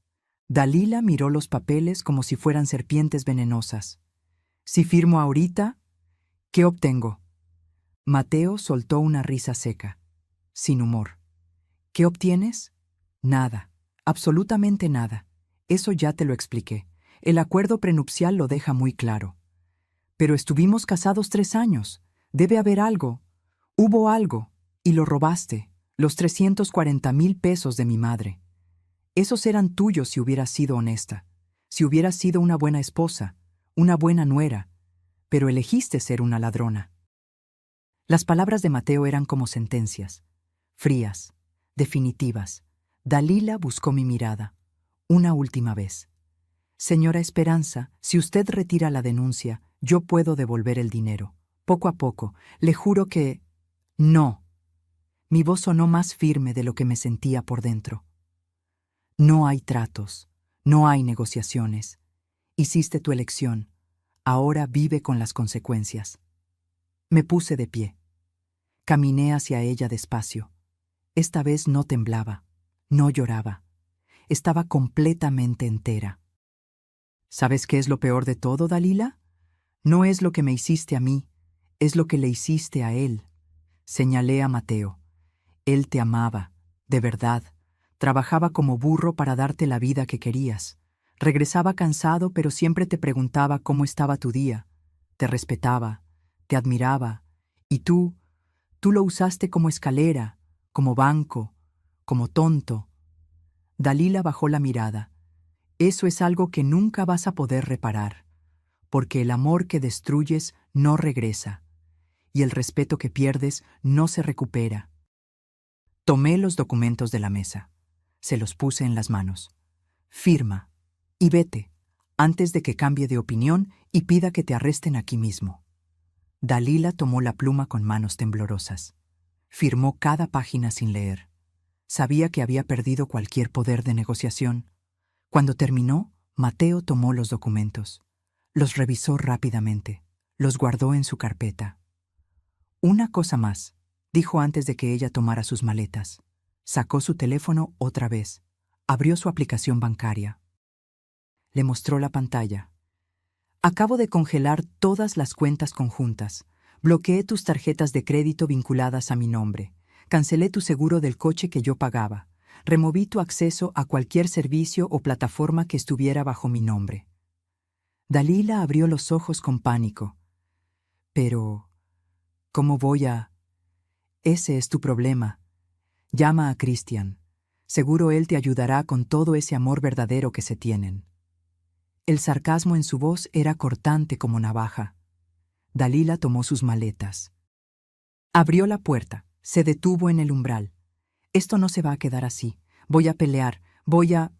Dalila miró los papeles como si fueran serpientes venenosas. «Si firmo ahorita, ¿qué obtengo?» Mateo soltó una risa seca, sin humor. «¿Qué obtienes?» «Nada, absolutamente nada. Eso ya te lo expliqué. El acuerdo prenupcial lo deja muy claro». «Pero estuvimos casados 3 años. Debe haber algo». «Hubo algo, y lo robaste, los 340,000 pesos de mi madre. Esos eran tuyos si hubieras sido honesta, si hubieras sido una buena esposa, una buena nuera, pero elegiste ser una ladrona». Las palabras de Mateo eran como sentencias, frías, definitivas. Dalila buscó mi mirada, una última vez. «Señora Esperanza, si usted retira la denuncia, yo puedo devolver el dinero. Poco a poco, le juro que...» «No». Mi voz sonó más firme de lo que me sentía por dentro. «No hay tratos, no hay negociaciones. Hiciste tu elección. Ahora vive con las consecuencias». Me puse de pie. Caminé hacia ella despacio. Esta vez no temblaba, no lloraba. Estaba completamente entera. ¿Sabes qué es lo peor de todo, Dalila? No es lo que me hiciste a mí, es lo que le hiciste a él. Señalé a Mateo. Él te amaba, de verdad. Trabajaba como burro para darte la vida que querías. Regresaba cansado, pero siempre te preguntaba cómo estaba tu día. Te respetaba, te admiraba. Y tú lo usaste como escalera, como banco, como tonto. Dalila bajó la mirada. Eso es algo que nunca vas a poder reparar, porque el amor que destruyes no regresa, y el respeto que pierdes no se recupera. Tomé los documentos de la mesa. Se los puse en las manos. Firma y vete, antes de que cambie de opinión y pida que te arresten aquí mismo. Dalila tomó la pluma con manos temblorosas. Firmó cada página sin leer. Sabía que había perdido cualquier poder de negociación. Cuando terminó, Mateo tomó los documentos. Los revisó rápidamente. Los guardó en su carpeta. Una cosa más, dijo antes de que ella tomara sus maletas. Sacó su teléfono otra vez. Abrió su aplicación bancaria. Le mostró la pantalla. Acabo de congelar todas las cuentas conjuntas. Bloqueé tus tarjetas de crédito vinculadas a mi nombre. Cancelé tu seguro del coche que yo pagaba. Removí tu acceso a cualquier servicio o plataforma que estuviera bajo mi nombre. Dalila abrió los ojos con pánico. Pero, ¿cómo voy a...? Ese es tu problema. Llama a Christian. Seguro él te ayudará con todo ese amor verdadero que se tienen. El sarcasmo en su voz era cortante como navaja. Dalila tomó sus maletas. Abrió la puerta, se detuvo en el umbral. Esto no se va a quedar así. Voy a pelear, voy a...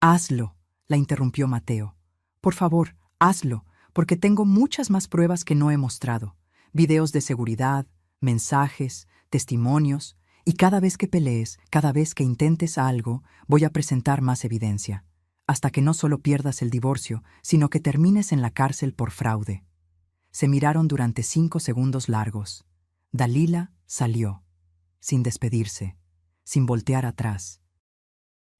Hazlo, la interrumpió Mateo. Por favor, hazlo, porque tengo muchas más pruebas que no he mostrado. Videos de seguridad, mensajes, testimonios, y cada vez que pelees, cada vez que intentes algo, voy a presentar más evidencia, hasta que no solo pierdas el divorcio, sino que termines en la cárcel por fraude. Se miraron durante 5 segundos largos. Dalila salió, sin despedirse, sin voltear atrás.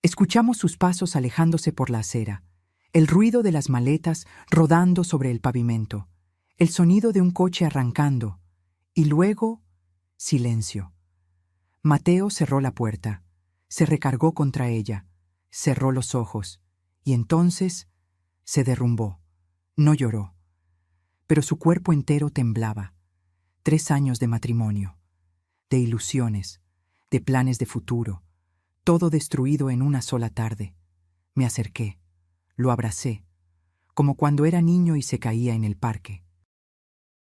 Escuchamos sus pasos alejándose por la acera, el ruido de las maletas rodando sobre el pavimento, el sonido de un coche arrancando, y luego, silencio. Mateo cerró la puerta, se recargó contra ella, cerró los ojos, y entonces se derrumbó. No lloró, pero su cuerpo entero temblaba. 3 años de matrimonio, de ilusiones, de planes de futuro, todo destruido en una sola tarde. Me acerqué, lo abracé, como cuando era niño y se caía en el parque.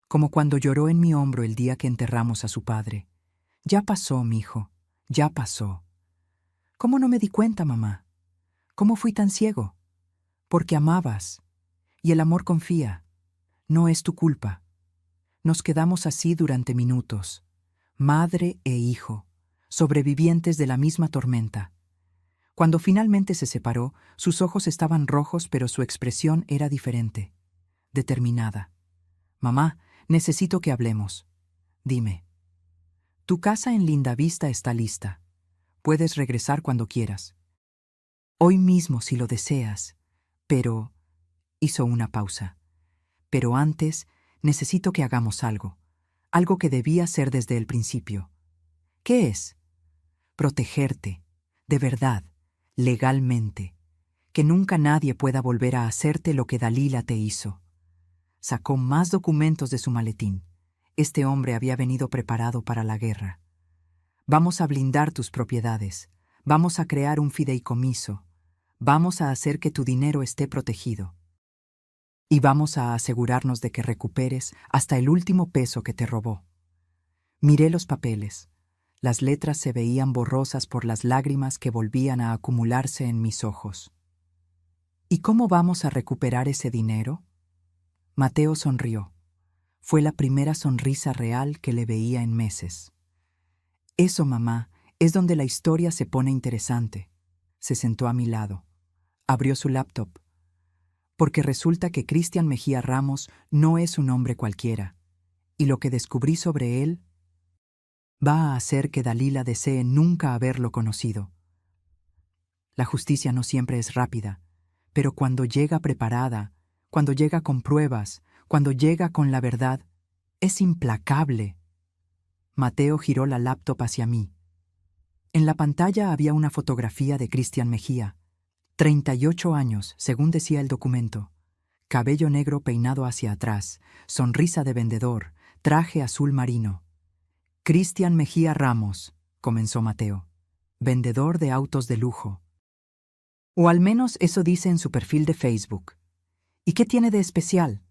Como cuando lloró en mi hombro el día que enterramos a su padre. Ya pasó, mijo, ya pasó. ¿Cómo no me di cuenta, mamá? ¿Cómo fui tan ciego? Porque amabas, y el amor confía. No es tu culpa. Nos quedamos así durante minutos, madre e hijo, sobrevivientes de la misma tormenta. Cuando finalmente se separó, sus ojos estaban rojos, pero su expresión era diferente, determinada. Mamá, necesito que hablemos. Dime. Tu casa en Lindavista está lista. Puedes regresar cuando quieras. Hoy mismo si lo deseas. Pero... Hizo una pausa. Pero antes, necesito que hagamos algo. Algo que debía ser desde el principio. ¿Qué es? Protegerte. De verdad. Legalmente. Que nunca nadie pueda volver a hacerte lo que Dalila te hizo. Sacó más documentos de su maletín. Este hombre había venido preparado para la guerra. Vamos a blindar tus propiedades. Vamos a crear un fideicomiso. Vamos a hacer que tu dinero esté protegido. Y vamos a asegurarnos de que recuperes hasta el último peso que te robó. Miré los papeles. Las letras se veían borrosas por las lágrimas que volvían a acumularse en mis ojos. ¿Y cómo vamos a recuperar ese dinero? Mateo sonrió. Fue la primera sonrisa real que le veía en meses. Eso, mamá, es donde la historia se pone interesante. Se sentó a mi lado. Abrió su laptop. Porque resulta que Christian Mejía Ramos no es un hombre cualquiera. Y lo que descubrí sobre él Va a hacer que Dalila desee nunca haberlo conocido. La justicia no siempre es rápida, pero cuando llega preparada, cuando llega con pruebas, cuando llega con la verdad, es implacable. Mateo giró la laptop hacia mí. En la pantalla había una fotografía de Cristian Mejía, 38 años, según decía el documento. Cabello negro peinado hacia atrás, sonrisa de vendedor, traje azul marino. Cristian Mejía Ramos, comenzó Mateo, vendedor de autos de lujo. O al menos eso dice en su perfil de Facebook. ¿Y qué tiene de especial?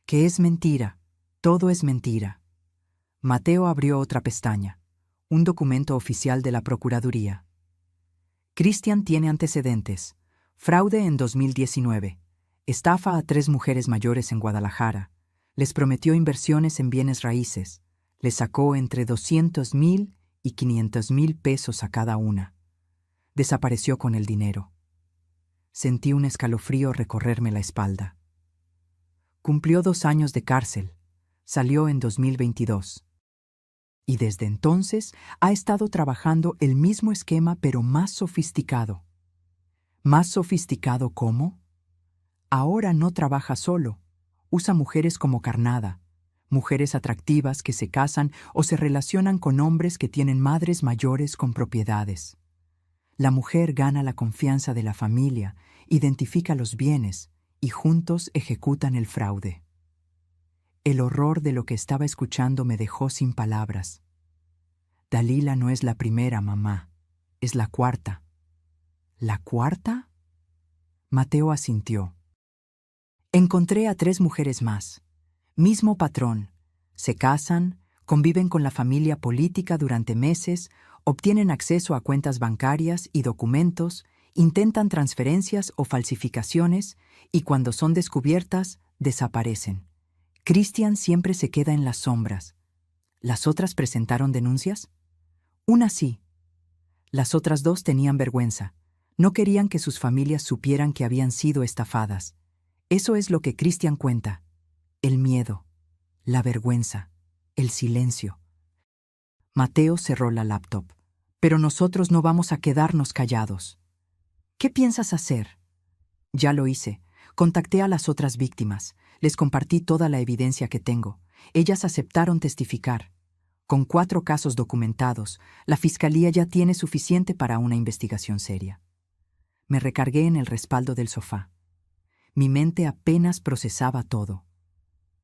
Que es mentira, todo es mentira. Mateo abrió otra pestaña, un documento oficial de la Procuraduría. Cristian tiene antecedentes. Fraude en 2019. Estafa a 3 mujeres mayores en Guadalajara. Les prometió inversiones en bienes raíces. Les sacó entre 200,000 y 500,000 pesos a cada una. Desapareció con el dinero. Sentí un escalofrío recorrerme la espalda. Cumplió 2 años de cárcel. Salió en 2022. Y desde entonces ha estado trabajando el mismo esquema pero más sofisticado. ¿Más sofisticado cómo? Ahora no trabaja solo. Usa mujeres como carnada. Mujeres atractivas que se casan o se relacionan con hombres que tienen madres mayores con propiedades. La mujer gana la confianza de la familia, identifica los bienes y juntos ejecutan el fraude. El horror de lo que estaba escuchando me dejó sin palabras. Dalila no es la primera, mamá. Es la cuarta. ¿La cuarta? Mateo asintió. Encontré a 3 mujeres más. Mismo patrón. Se casan, conviven con la familia política durante meses, obtienen acceso a cuentas bancarias y documentos, intentan transferencias o falsificaciones y cuando son descubiertas, desaparecen. Cristian siempre se queda en las sombras. ¿Las otras presentaron denuncias? Una sí. Las otras 2 tenían vergüenza. No querían que sus familias supieran que habían sido estafadas. Eso es lo que Cristian cuenta. El miedo, la vergüenza, el silencio. Mateo cerró la laptop. Pero nosotros no vamos a quedarnos callados. ¿Qué piensas hacer? Ya lo hice. Contacté a las otras víctimas. Les compartí toda la evidencia que tengo. Ellas aceptaron testificar. Con 4 casos documentados, la Fiscalía ya tiene suficiente para una investigación seria. Me recargué en el respaldo del sofá. Mi mente apenas procesaba todo.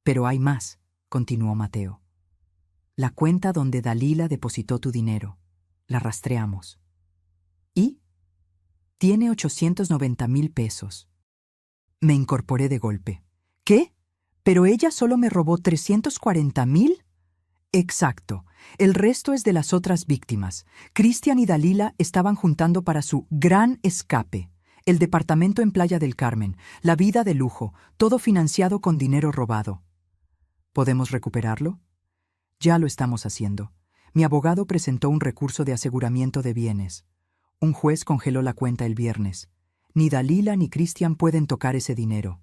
Pero hay más, continuó Mateo. La cuenta donde Dalila depositó tu dinero. La rastreamos. ¿Y? Tiene 890,000 pesos. Me incorporé de golpe. ¿Qué? ¿Pero ella solo me robó 340,000? Exacto. El resto es de las otras víctimas. Cristian y Dalila estaban juntando para su gran escape. El departamento en Playa del Carmen, la vida de lujo, todo financiado con dinero robado. ¿Podemos recuperarlo? Ya lo estamos haciendo. Mi abogado presentó un recurso de aseguramiento de bienes. Un juez congeló la cuenta el viernes. Ni Dalila ni Cristian pueden tocar ese dinero.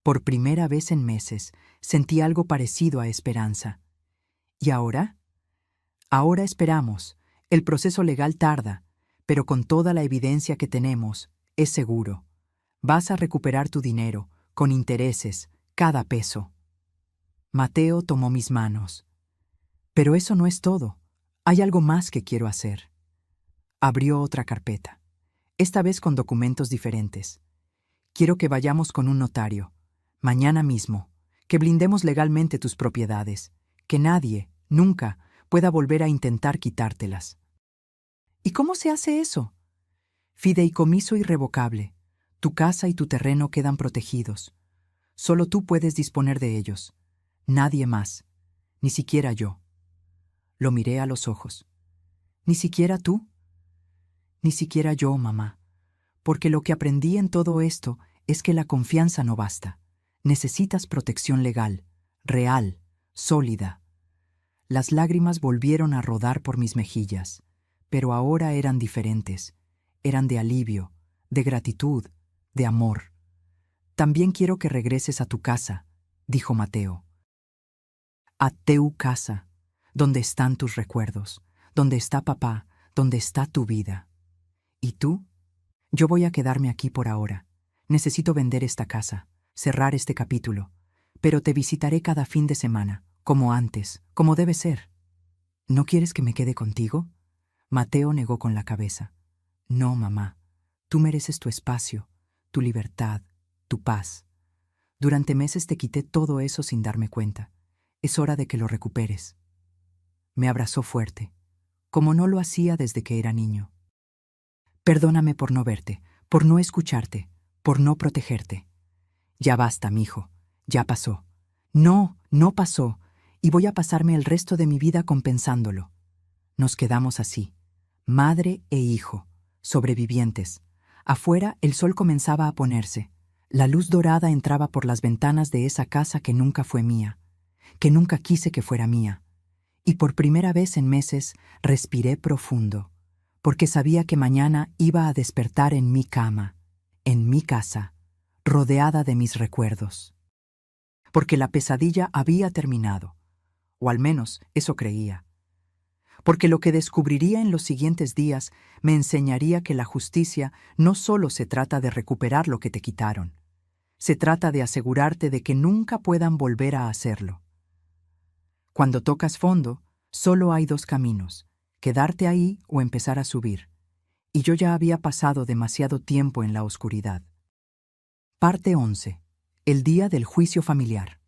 Por primera vez en meses, sentí algo parecido a esperanza. ¿Y ahora? Ahora esperamos. El proceso legal tarda, pero con toda la evidencia que tenemos, es seguro. Vas a recuperar tu dinero, con intereses, cada peso. Mateo tomó mis manos. Pero eso no es todo. Hay algo más que quiero hacer. Abrió otra carpeta, esta vez con documentos diferentes. Quiero que vayamos con un notario, mañana mismo, que blindemos legalmente tus propiedades, que nadie, nunca, pueda volver a intentar quitártelas. ¿Y cómo se hace eso? Fideicomiso irrevocable. Tu casa y tu terreno quedan protegidos. Solo tú puedes disponer de ellos. Nadie más, ni siquiera yo. Lo miré a los ojos. ¿Ni siquiera tú? Ni siquiera yo, mamá. Porque lo que aprendí en todo esto es que la confianza no basta. Necesitas protección legal, real, sólida. Las lágrimas volvieron a rodar por mis mejillas, pero ahora eran diferentes. Eran de alivio, de gratitud, de amor. También quiero que regreses a tu casa, dijo Mateo. A teu casa, ¿Dónde están tus recuerdos? ¿Dónde está papá? ¿Dónde está tu vida? ¿Y tú? Yo voy a quedarme aquí por ahora. Necesito vender esta casa, cerrar este capítulo, pero te visitaré cada fin de semana, como antes, como debe ser. ¿No quieres que me quede contigo? Mateo negó con la cabeza. No, mamá. Tú mereces tu espacio, tu libertad, tu paz. Durante meses te quité todo eso sin darme cuenta. Es hora de que lo recuperes. Me abrazó fuerte, como no lo hacía desde que era niño. Perdóname por no verte, por no escucharte, por no protegerte. Ya basta, mijo, ya pasó. No, no pasó, y voy a pasarme el resto de mi vida compensándolo. Nos quedamos así, madre e hijo, sobrevivientes. Afuera el sol comenzaba a ponerse. La luz dorada entraba por las ventanas de esa casa que nunca fue mía, que nunca quise que fuera mía. Y por primera vez en meses respiré profundo, porque sabía que mañana iba a despertar en mi cama, en mi casa, rodeada de mis recuerdos. Porque la pesadilla había terminado, o al menos eso creía. Porque lo que descubriría en los siguientes días me enseñaría que la justicia no solo se trata de recuperar lo que te quitaron, se trata de asegurarte de que nunca puedan volver a hacerlo. Cuando tocas fondo, solo hay dos caminos, quedarte ahí o empezar a subir, y yo ya había pasado demasiado tiempo en la oscuridad. Parte 11. El día del juicio familiar.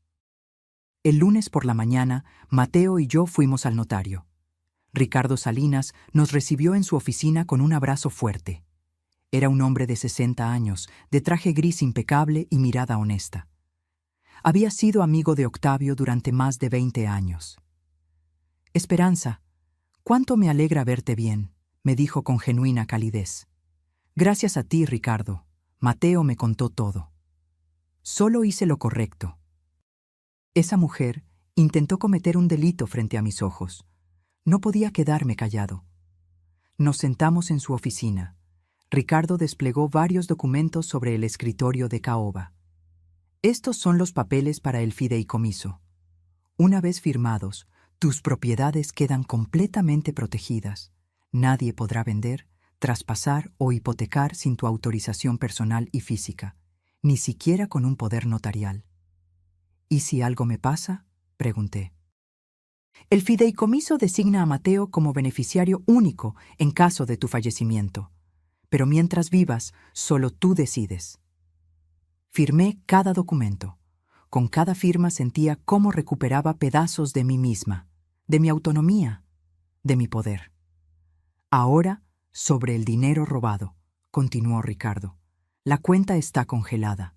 El lunes por la mañana, Mateo y yo fuimos al notario. Ricardo Salinas nos recibió en su oficina con un abrazo fuerte. Era un hombre de 60 años, de traje gris impecable y mirada honesta. Había sido amigo de Octavio durante más de 20 años. Esperanza, cuánto me alegra verte bien, me dijo con genuina calidez. Gracias a ti, Ricardo. Mateo me contó todo. Solo hice lo correcto. Esa mujer intentó cometer un delito frente a mis ojos. No podía quedarme callado. Nos sentamos en su oficina. Ricardo desplegó varios documentos sobre el escritorio de caoba. Estos son los papeles para el fideicomiso. Una vez firmados, tus propiedades quedan completamente protegidas. Nadie podrá vender, traspasar o hipotecar sin tu autorización personal y física, ni siquiera con un poder notarial. ¿Y si algo me pasa?, pregunté. El fideicomiso designa a Mateo como beneficiario único en caso de tu fallecimiento. Pero mientras vivas, solo tú decides. Firmé cada documento. Con cada firma sentía cómo recuperaba pedazos de mí misma, de mi autonomía, de mi poder. Ahora, sobre el dinero robado, continuó Ricardo. La cuenta está congelada,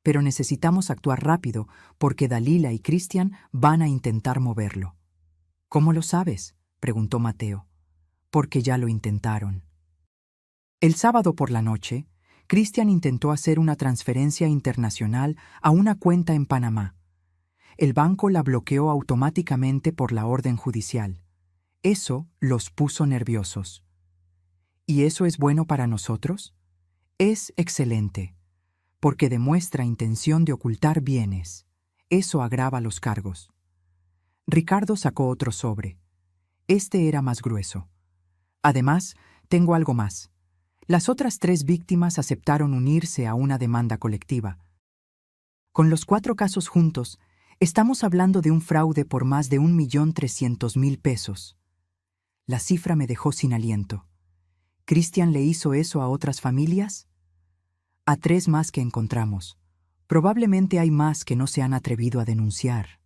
pero necesitamos actuar rápido porque Dalila y Cristian van a intentar moverlo. ¿Cómo lo sabes?, preguntó Mateo. Porque ya lo intentaron. El sábado por la noche, Cristian intentó hacer una transferencia internacional a una cuenta en Panamá. El banco la bloqueó automáticamente por la orden judicial. Eso los puso nerviosos. ¿Y eso es bueno para nosotros? Es excelente, porque demuestra intención de ocultar bienes. Eso agrava los cargos. Ricardo sacó otro sobre. Este era más grueso. Además, tengo algo más. Las otras 3 víctimas aceptaron unirse a una demanda colectiva. Con los 4 casos juntos, estamos hablando de un fraude por más de 1.300.000 pesos. La cifra me dejó sin aliento. ¿Cristian le hizo eso a otras familias? A 3 más que encontramos. Probablemente hay más que no se han atrevido a denunciar.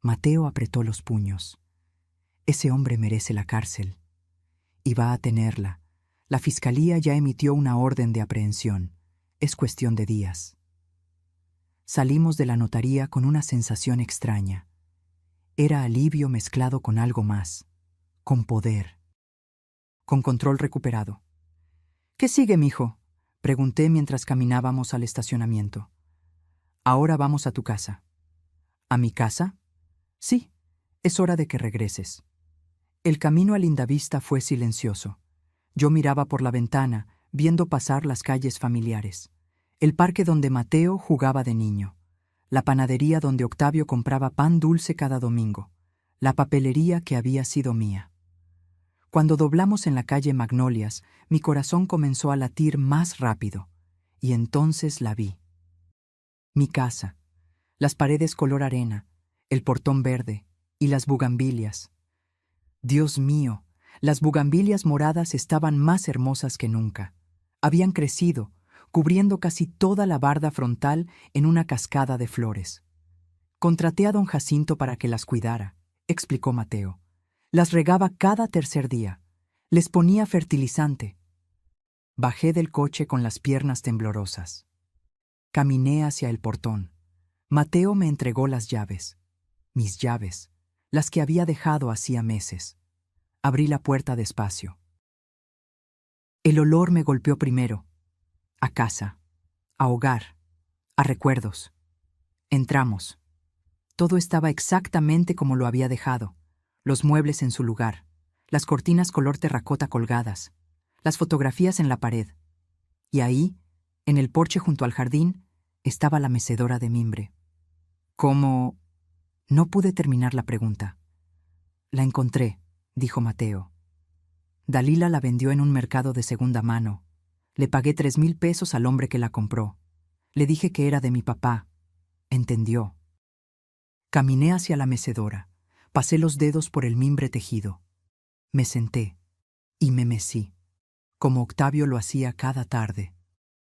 Mateo apretó los puños. Ese hombre merece la cárcel. Y va a tenerla. La fiscalía ya emitió una orden de aprehensión. Es cuestión de días. Salimos de la notaría con una sensación extraña. Era alivio mezclado con algo más. Con poder. Con control recuperado. ¿Qué sigue, mijo?, pregunté mientras caminábamos al estacionamiento. Ahora vamos a tu casa. ¿A mi casa? Sí, es hora de que regreses. El camino a Lindavista fue silencioso. Yo miraba por la ventana, viendo pasar las calles familiares. El parque donde Mateo jugaba de niño. La panadería donde Octavio compraba pan dulce cada domingo. la papelería que había sido mía. Cuando doblamos en la calle Magnolias, mi corazón comenzó a latir más rápido, y entonces la vi. Mi casa, las paredes color arena, el portón verde y las bugambilias. Dios mío, las bugambilias moradas estaban más hermosas que nunca. Habían crecido, cubriendo casi toda la barda frontal en una cascada de flores. Contraté a don Jacinto para que las cuidara, explicó Mateo. Las regaba cada tercer día. Les ponía fertilizante. Bajé del coche con las piernas temblorosas. Caminé hacia el portón. Mateo me entregó las llaves. Mis llaves, las que había dejado hacía meses. Abrí la puerta despacio. El olor me golpeó primero. A casa, a hogar, a recuerdos. Entramos. Todo estaba exactamente como lo había dejado. Los muebles en su lugar, las cortinas color terracota colgadas, las fotografías en la pared. Y ahí, en el porche junto al jardín, estaba la mecedora de mimbre. ¿Cómo? No pude terminar la pregunta. La encontré, dijo Mateo. Dalila la vendió en un mercado de segunda mano. Le pagué 3,000 pesos al hombre que la compró. Le dije que era de mi papá. Entendió. Caminé hacia la mecedora. Pasé los dedos por el mimbre tejido. Me senté y me mecí, como Octavio lo hacía cada tarde.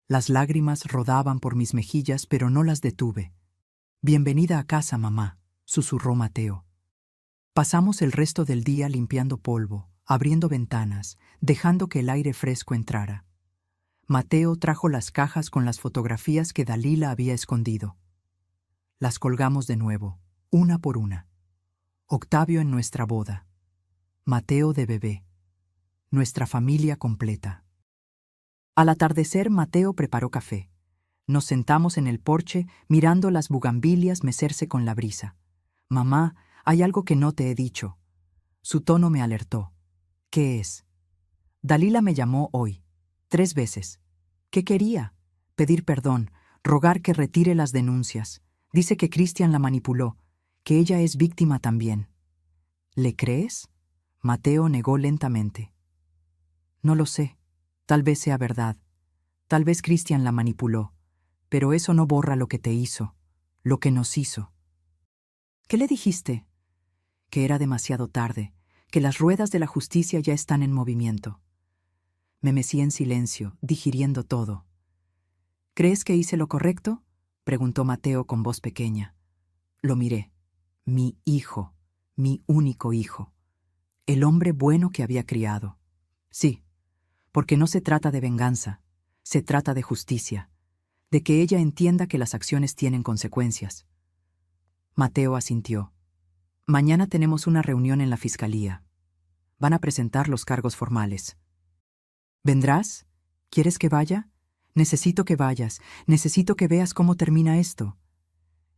Las lágrimas rodaban por mis mejillas, pero no las detuve. «Bienvenida a casa, mamá», susurró Mateo. Pasamos el resto del día limpiando polvo, abriendo ventanas, dejando que el aire fresco entrara. Mateo trajo las cajas con las fotografías que Dalila había escondido. Las colgamos de nuevo, una por una. Octavio en nuestra boda. Mateo de bebé. Nuestra familia completa. Al atardecer, Mateo preparó café. Nos sentamos en el porche, mirando las bugambilias mecerse con la brisa. «Mamá, hay algo que no te he dicho». Su tono me alertó. «¿Qué es?» Dalila me llamó hoy, 3 veces. ¿Qué quería? Pedir perdón, rogar que retire las denuncias. Dice que Cristian la manipuló, que ella es víctima también. ¿Le crees?» Mateo negó lentamente. «No lo sé. Tal vez sea verdad. Tal vez Cristian la manipuló. Pero eso no borra lo que te hizo, lo que nos hizo». «¿Qué le dijiste?» «Que era demasiado tarde, que las ruedas de la justicia ya están en movimiento». Me mecí en silencio, digiriendo todo. «¿Crees que hice lo correcto?», preguntó Mateo con voz pequeña. Lo miré. Mi hijo, mi único hijo. El hombre bueno que había criado. Sí, porque no se trata de venganza, se trata de justicia, de que ella entienda que las acciones tienen consecuencias. Mateo asintió. «Mañana tenemos una reunión en la fiscalía. Van a presentar los cargos formales». «¿Vendrás? ¿Quieres que vaya? Necesito que vayas, necesito que veas cómo termina esto».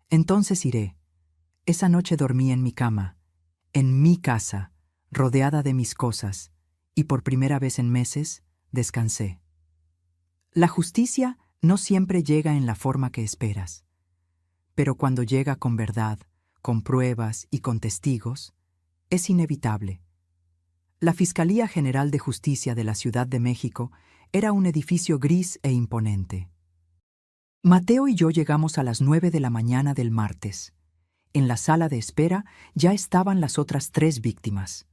«Entonces iré». Esa noche dormí en mi cama, en mi casa, rodeada de mis cosas, y por primera vez en meses descansé. La justicia no siempre llega en la forma que esperas, pero cuando llega con verdad, con pruebas y con testigos, es inevitable. La Fiscalía General de Justicia de la Ciudad de México era un edificio gris e imponente. Mateo y yo llegamos a las 9 de la mañana del martes. En la sala de espera ya estaban las otras 3 víctimas.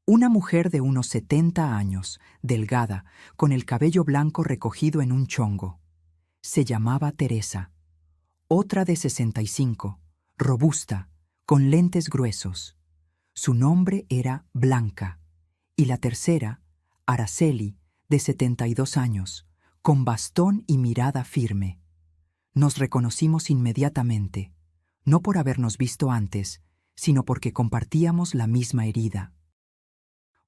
Una mujer de unos 70 años, delgada, con el cabello blanco recogido en un chongo. Se llamaba Teresa. Otra de 65, robusta, con lentes gruesos. Su nombre era Blanca. Y la tercera, Araceli, de 72 años, con bastón y mirada firme. Nos reconocimos inmediatamente, no por habernos visto antes, sino porque compartíamos la misma herida.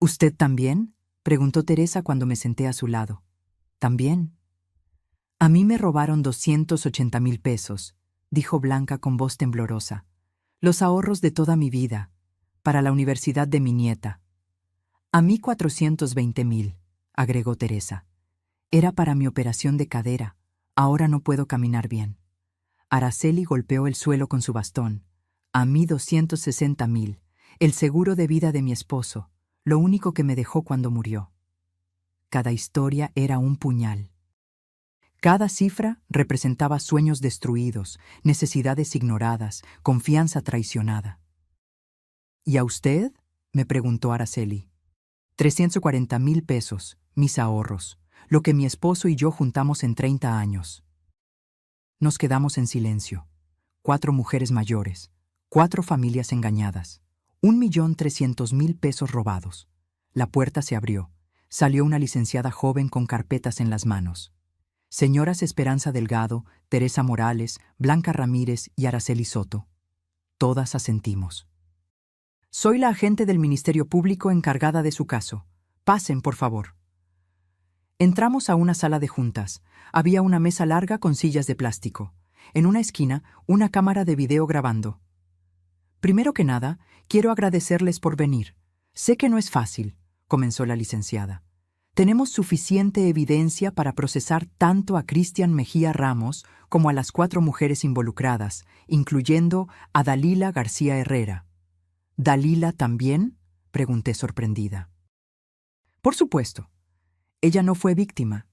«¿Usted también?», preguntó Teresa cuando me senté a su lado. «¿También?». «A mí me robaron 280,000 pesos», dijo Blanca con voz temblorosa. «Los ahorros de toda mi vida, para la universidad de mi nieta». «A mí 420,000», agregó Teresa. «Era para mi operación de cadera. Ahora no puedo caminar bien». Araceli golpeó el suelo con su bastón. «A mí 260,000. El seguro de vida de mi esposo, lo único que me dejó cuando murió. Cada historia era un puñal. Cada cifra representaba sueños destruidos, necesidades ignoradas, confianza traicionada. ¿Y a usted?, me preguntó Araceli. 340,000 pesos, mis ahorros, lo que mi esposo y yo juntamos en 30 años. Nos quedamos en silencio. 4 mujeres mayores, 4 familias engañadas, 1,300,000 pesos robados. La puerta se abrió. Salió una licenciada joven con carpetas en las manos. Señoras Esperanza Delgado, Teresa Morales, Blanca Ramírez y Araceli Soto. Todas asentimos. Soy la agente del Ministerio Público encargada de su caso. Pasen, por favor. Entramos a una sala de juntas. Había una mesa larga con sillas de plástico. En una esquina, una cámara de video grabando. Primero que nada, quiero agradecerles por venir. Sé que no es fácil, comenzó la licenciada. Tenemos suficiente evidencia para procesar tanto a Cristian Mejía Ramos como a las 4 mujeres involucradas, incluyendo a Dalila García Herrera. ¿Dalila también?, pregunté sorprendida. Por supuesto. Ella no fue víctima.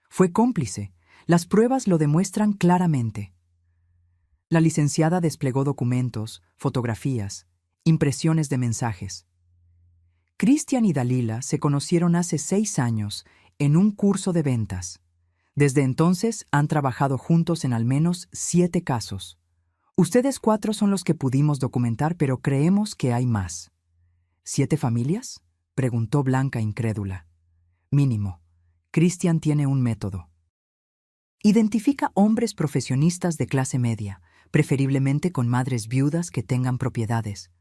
Fue cómplice. Las pruebas lo demuestran claramente. La licenciada desplegó documentos, fotografías, impresiones de mensajes. Cristian y Dalila se conocieron hace 6 años en un curso de ventas. Desde entonces han trabajado juntos en al menos 7 casos. Ustedes 4 son los que pudimos documentar, pero creemos que hay más. ¿7 familias?, preguntó Blanca incrédula. Mínimo. Cristian tiene un método. Identifica hombres profesionistas de clase media, preferiblemente con madres viudas que tengan propiedades.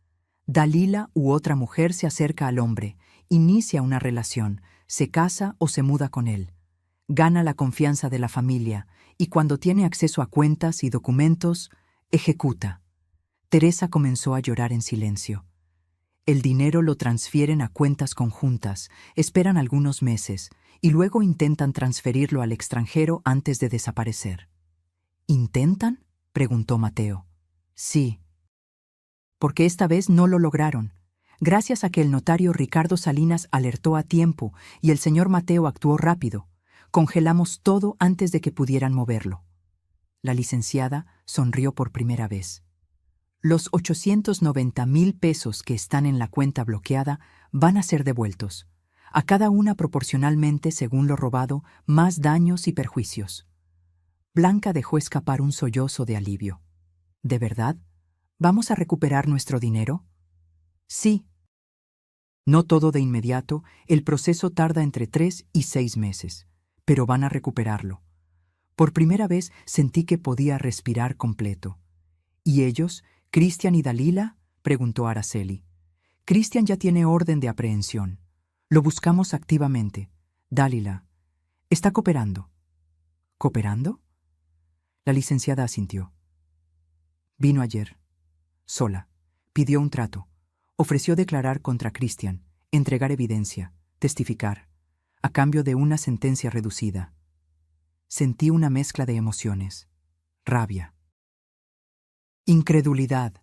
Dalila u otra mujer se acerca al hombre, inicia una relación, se casa o se muda con él. Gana la confianza de la familia y cuando tiene acceso a cuentas y documentos, ejecuta. Teresa comenzó a llorar en silencio. El dinero lo transfieren a cuentas conjuntas, esperan algunos meses y luego intentan transferirlo al extranjero antes de desaparecer. ¿Intentan?, preguntó Mateo. Sí. Porque esta vez no lo lograron. Gracias a que el notario Ricardo Salinas alertó a tiempo y el señor Mateo actuó rápido, congelamos todo antes de que pudieran moverlo. La licenciada sonrió por primera vez. Los 890,000 pesos que están en la cuenta bloqueada van a ser devueltos, a cada una proporcionalmente según lo robado, más daños y perjuicios. Blanca dejó escapar un sollozo de alivio. ¿De verdad? ¿Vamos a recuperar nuestro dinero? Sí. No todo de inmediato, el proceso tarda entre 3 y 6 meses, pero van a recuperarlo. Por primera vez sentí que podía respirar completo. ¿Y ellos, Cristian y Dalila?, preguntó Araceli. Cristian ya tiene orden de aprehensión. Lo buscamos activamente. Dalila está cooperando. ¿Cooperando? La licenciada asintió. Vino ayer. Sola. Pidió un trato. Ofreció declarar contra Cristian, entregar evidencia, testificar, a cambio de una sentencia reducida. Sentí una mezcla de emociones. Rabia. Incredulidad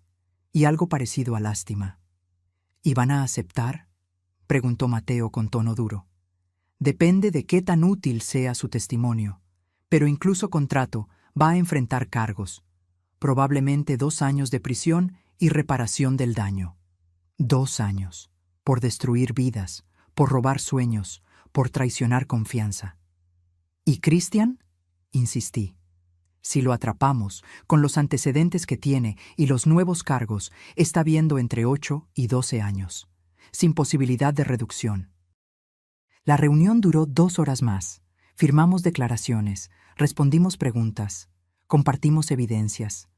y algo parecido a lástima. ¿Y van a aceptar?, preguntó Mateo con tono duro. Depende de qué tan útil sea su testimonio, pero incluso con trato va a enfrentar cargos. Probablemente 2 años de prisión y reparación del daño. 2 años. Por destruir vidas, por robar sueños, por traicionar confianza. ¿Y Cristian?, insistí. Si lo atrapamos, con los antecedentes que tiene y los nuevos cargos, está viendo entre 8 y 12 años, sin posibilidad de reducción. La reunión duró 2 horas más. Firmamos declaraciones, respondimos preguntas, compartimos evidencias.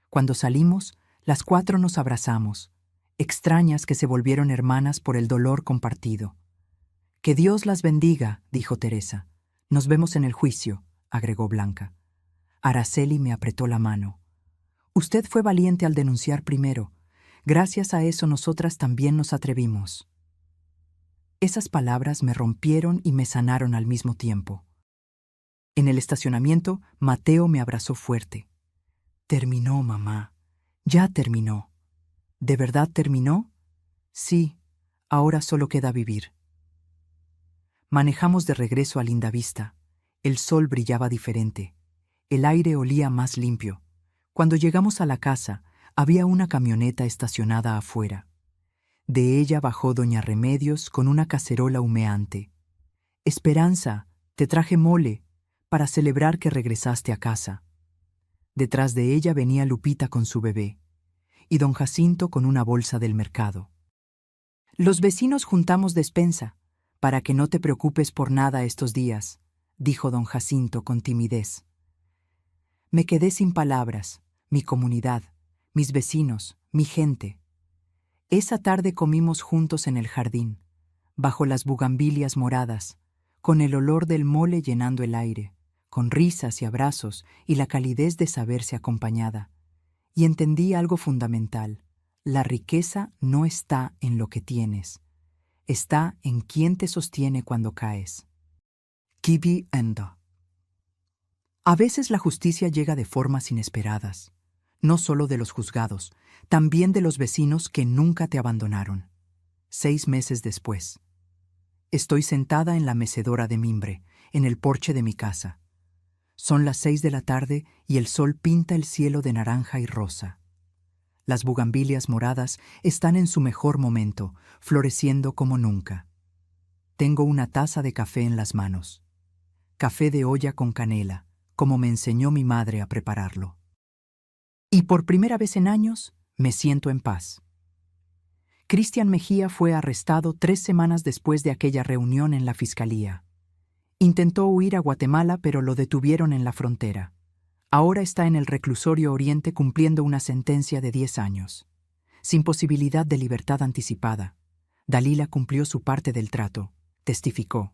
Cuando salimos, las 4 nos abrazamos, extrañas que se volvieron hermanas por el dolor compartido. Que Dios las bendiga, dijo Teresa. Nos vemos en el juicio, agregó Blanca. Araceli me apretó la mano. Usted fue valiente al denunciar primero. Gracias a eso nosotras también nos atrevimos. Esas palabras me rompieron y me sanaron al mismo tiempo. En el estacionamiento, Mateo me abrazó fuerte. Terminó, mamá. Ya terminó. ¿De verdad terminó? Sí, ahora solo queda vivir. Manejamos de regreso a Lindavista. El sol brillaba diferente. El aire olía más limpio. Cuando llegamos a la casa, había una camioneta estacionada afuera. De ella bajó doña Remedios con una cacerola humeante. «Esperanza, te traje mole, para celebrar que regresaste a casa». Detrás de ella venía Lupita con su bebé, y don Jacinto con una bolsa del mercado. «Los vecinos juntamos despensa, para que no te preocupes por nada estos días», dijo don Jacinto con timidez. Me quedé sin palabras, mi comunidad, mis vecinos, mi gente. Esa tarde comimos juntos en el jardín, bajo las bugambilias moradas, con el olor del mole llenando el aire, con risas y abrazos y la calidez de saberse acompañada. Y entendí algo fundamental: la riqueza no está en lo que tienes, está en quién te sostiene cuando caes. Kibi Endo. A veces la justicia llega de formas inesperadas, no solo de los juzgados, también de los vecinos que nunca te abandonaron. 6 meses después. Estoy sentada en la mecedora de mimbre, en el porche de mi casa. Son las 6 de la tarde y el sol pinta el cielo de naranja y rosa. Las bugambilias moradas están en su mejor momento, floreciendo como nunca. Tengo una taza de café en las manos. Café de olla con canela, como me enseñó mi madre a prepararlo. Y por primera vez en años, me siento en paz. Cristian Mejía fue arrestado 3 semanas después de aquella reunión en la fiscalía. Intentó huir a Guatemala, pero lo detuvieron en la frontera. Ahora está en el reclusorio Oriente cumpliendo una sentencia de 10 años. Sin posibilidad de libertad anticipada. Dalila cumplió su parte del trato, testificó,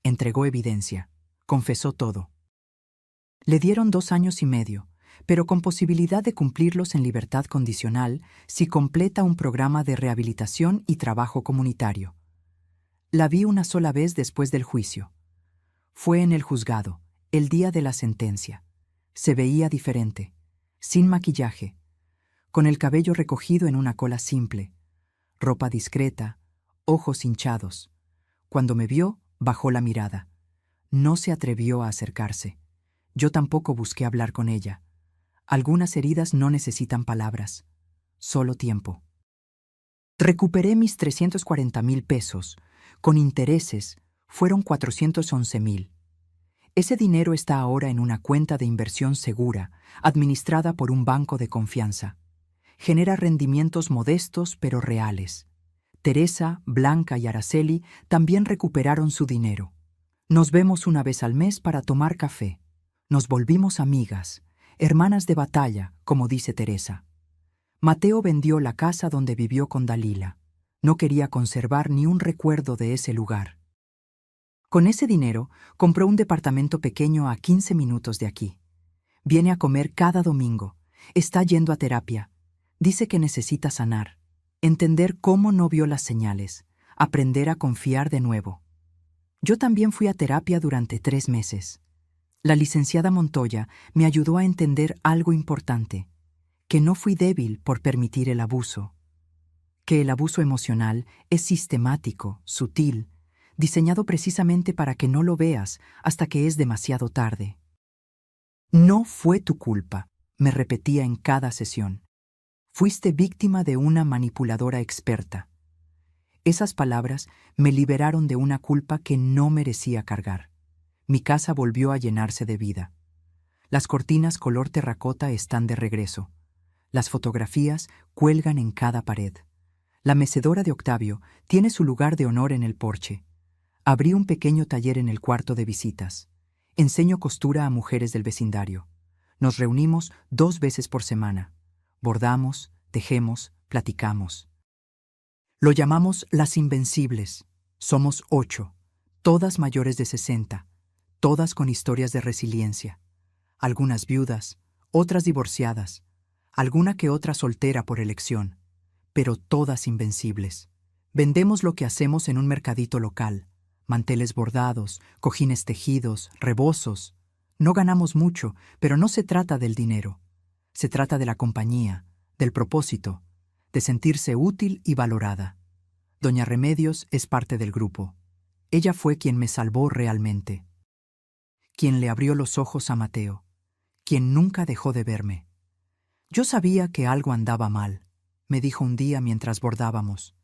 entregó evidencia, confesó todo. Le dieron 2 años y medio, pero con posibilidad de cumplirlos en libertad condicional si completa un programa de rehabilitación y trabajo comunitario. La vi una sola vez después del juicio. Fue en el juzgado, el día de la sentencia. Se veía diferente, sin maquillaje, con el cabello recogido en una cola simple, ropa discreta, ojos hinchados. Cuando me vio, bajó la mirada. No se atrevió a acercarse. Yo tampoco busqué hablar con ella. Algunas heridas no necesitan palabras, solo tiempo. Recuperé mis 340,000 pesos. Con intereses, fueron 411,000. Ese dinero está ahora en una cuenta de inversión segura, administrada por un banco de confianza. Genera rendimientos modestos pero reales. Teresa, Blanca y Araceli también recuperaron su dinero. Nos vemos una vez al mes para tomar café. Nos volvimos amigas, hermanas de batalla, como dice Teresa. Mateo vendió la casa donde vivió con Dalila. No quería conservar ni un recuerdo de ese lugar. Con ese dinero, compró un departamento pequeño a 15 minutos de aquí. Viene a comer cada domingo. Está yendo a terapia. Dice que necesita sanar, entender cómo no vio las señales, aprender a confiar de nuevo. Yo también fui a terapia durante 3 meses. La licenciada Montoya me ayudó a entender algo importante, que no fui débil por permitir el abuso, que el abuso emocional es sistemático, sutil, diseñado precisamente para que no lo veas hasta que es demasiado tarde. No fue tu culpa, me repetía en cada sesión. Fuiste víctima de una manipuladora experta. Esas palabras me liberaron de una culpa que no merecía cargar. Mi casa volvió a llenarse de vida. Las cortinas color terracota están de regreso. Las fotografías cuelgan en cada pared. La mecedora de Octavio tiene su lugar de honor en el porche. Abrí un pequeño taller en el cuarto de visitas. Enseño costura a mujeres del vecindario. Nos reunimos 2 veces por semana. Bordamos, tejemos, platicamos. Lo llamamos Las Invencibles. Somos 8, todas mayores de 60, todas con historias de resiliencia. Algunas viudas, otras divorciadas, alguna que otra soltera por elección, pero todas invencibles. Vendemos lo que hacemos en un mercadito local. Manteles bordados, cojines tejidos, rebozos. No ganamos mucho, pero no se trata del dinero. Se trata de la compañía, del propósito, de sentirse útil y valorada. Doña Remedios es parte del grupo. Ella fue quien me salvó realmente, quien le abrió los ojos a Mateo, quien nunca dejó de verme. Yo sabía que algo andaba mal, me dijo un día mientras bordábamos.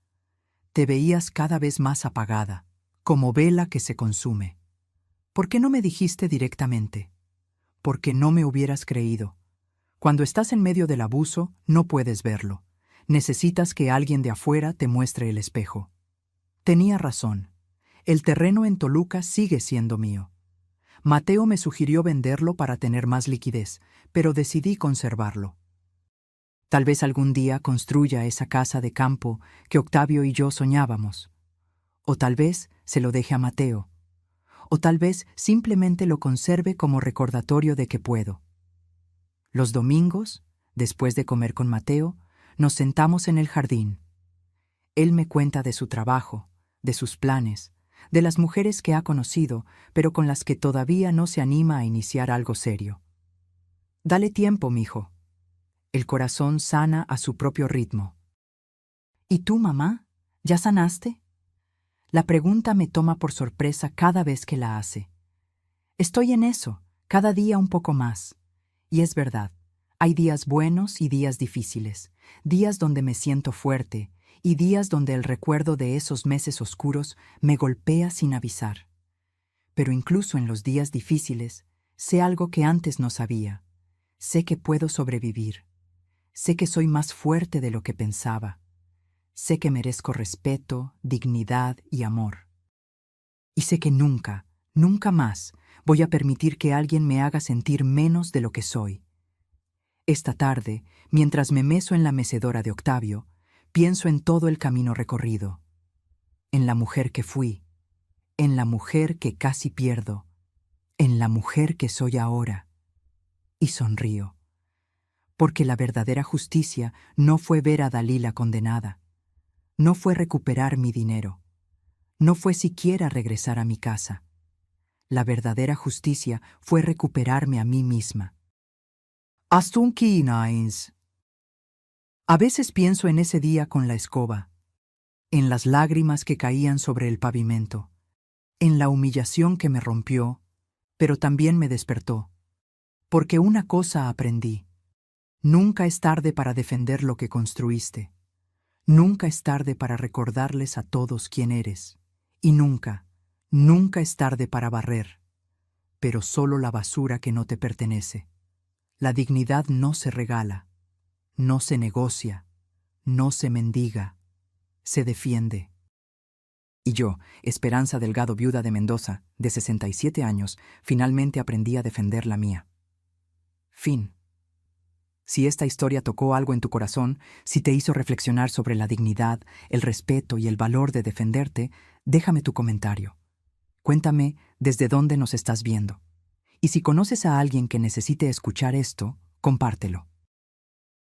Te veías cada vez más apagada, como vela que se consume. ¿Por qué no me dijiste directamente? Porque no me hubieras creído. Cuando estás en medio del abuso, no puedes verlo. Necesitas que alguien de afuera te muestre el espejo. Tenía razón. El terreno en Toluca sigue siendo mío. Mateo me sugirió venderlo para tener más liquidez, pero decidí conservarlo. Tal vez algún día construya esa casa de campo que Octavio y yo soñábamos. O tal vez se lo deje a Mateo. O tal vez simplemente lo conserve como recordatorio de que puedo. Los domingos, después de comer con Mateo, nos sentamos en el jardín. Él me cuenta de su trabajo, de sus planes, de las mujeres que ha conocido, pero con las que todavía no se anima a iniciar algo serio. Dale tiempo, mijo. El corazón sana a su propio ritmo. ¿Y tú, mamá? ¿Ya sanaste? La pregunta me toma por sorpresa cada vez que la hace. Estoy en eso, cada día un poco más. Y es verdad, hay días buenos y días difíciles, días donde me siento fuerte y días donde el recuerdo de esos meses oscuros me golpea sin avisar. Pero incluso en los días difíciles, sé algo que antes no sabía. Sé que puedo sobrevivir. Sé que soy más fuerte de lo que pensaba. Sé que merezco respeto, dignidad y amor. Y sé que nunca, nunca más voy a permitir que alguien me haga sentir menos de lo que soy. Esta tarde, mientras me meso en la mecedora de Octavio, pienso en todo el camino recorrido, en la mujer que fui, en la mujer que casi pierdo, en la mujer que soy ahora. Y sonrío, porque la verdadera justicia no fue ver a Dalila condenada, no fue recuperar mi dinero, no fue siquiera regresar a mi casa. La verdadera justicia fue recuperarme a mí misma. Astunquinains. A veces pienso en ese día con la escoba, en las lágrimas que caían sobre el pavimento, en la humillación que me rompió, pero también me despertó. Porque una cosa aprendí: nunca es tarde para defender lo que construiste. Nunca es tarde para recordarles a todos quién eres. Y nunca, nunca es tarde para barrer, pero solo la basura que no te pertenece. La dignidad no se regala, no se negocia, no se mendiga, se defiende. Y yo, Esperanza Delgado, viuda de Mendoza, de 67 años, finalmente aprendí a defender la mía. Fin. Si esta historia tocó algo en tu corazón, si te hizo reflexionar sobre la dignidad, el respeto y el valor de defenderte, déjame tu comentario. Cuéntame desde dónde nos estás viendo. Y si conoces a alguien que necesite escuchar esto, compártelo.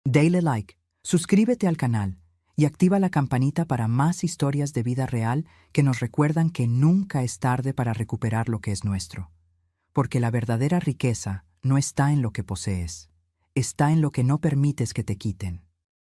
Dale like, suscríbete al canal y activa la campanita para más historias de vida real que nos recuerdan que nunca es tarde para recuperar lo que es nuestro. Porque la verdadera riqueza no está en lo que posees, está en lo que no permites que te quiten.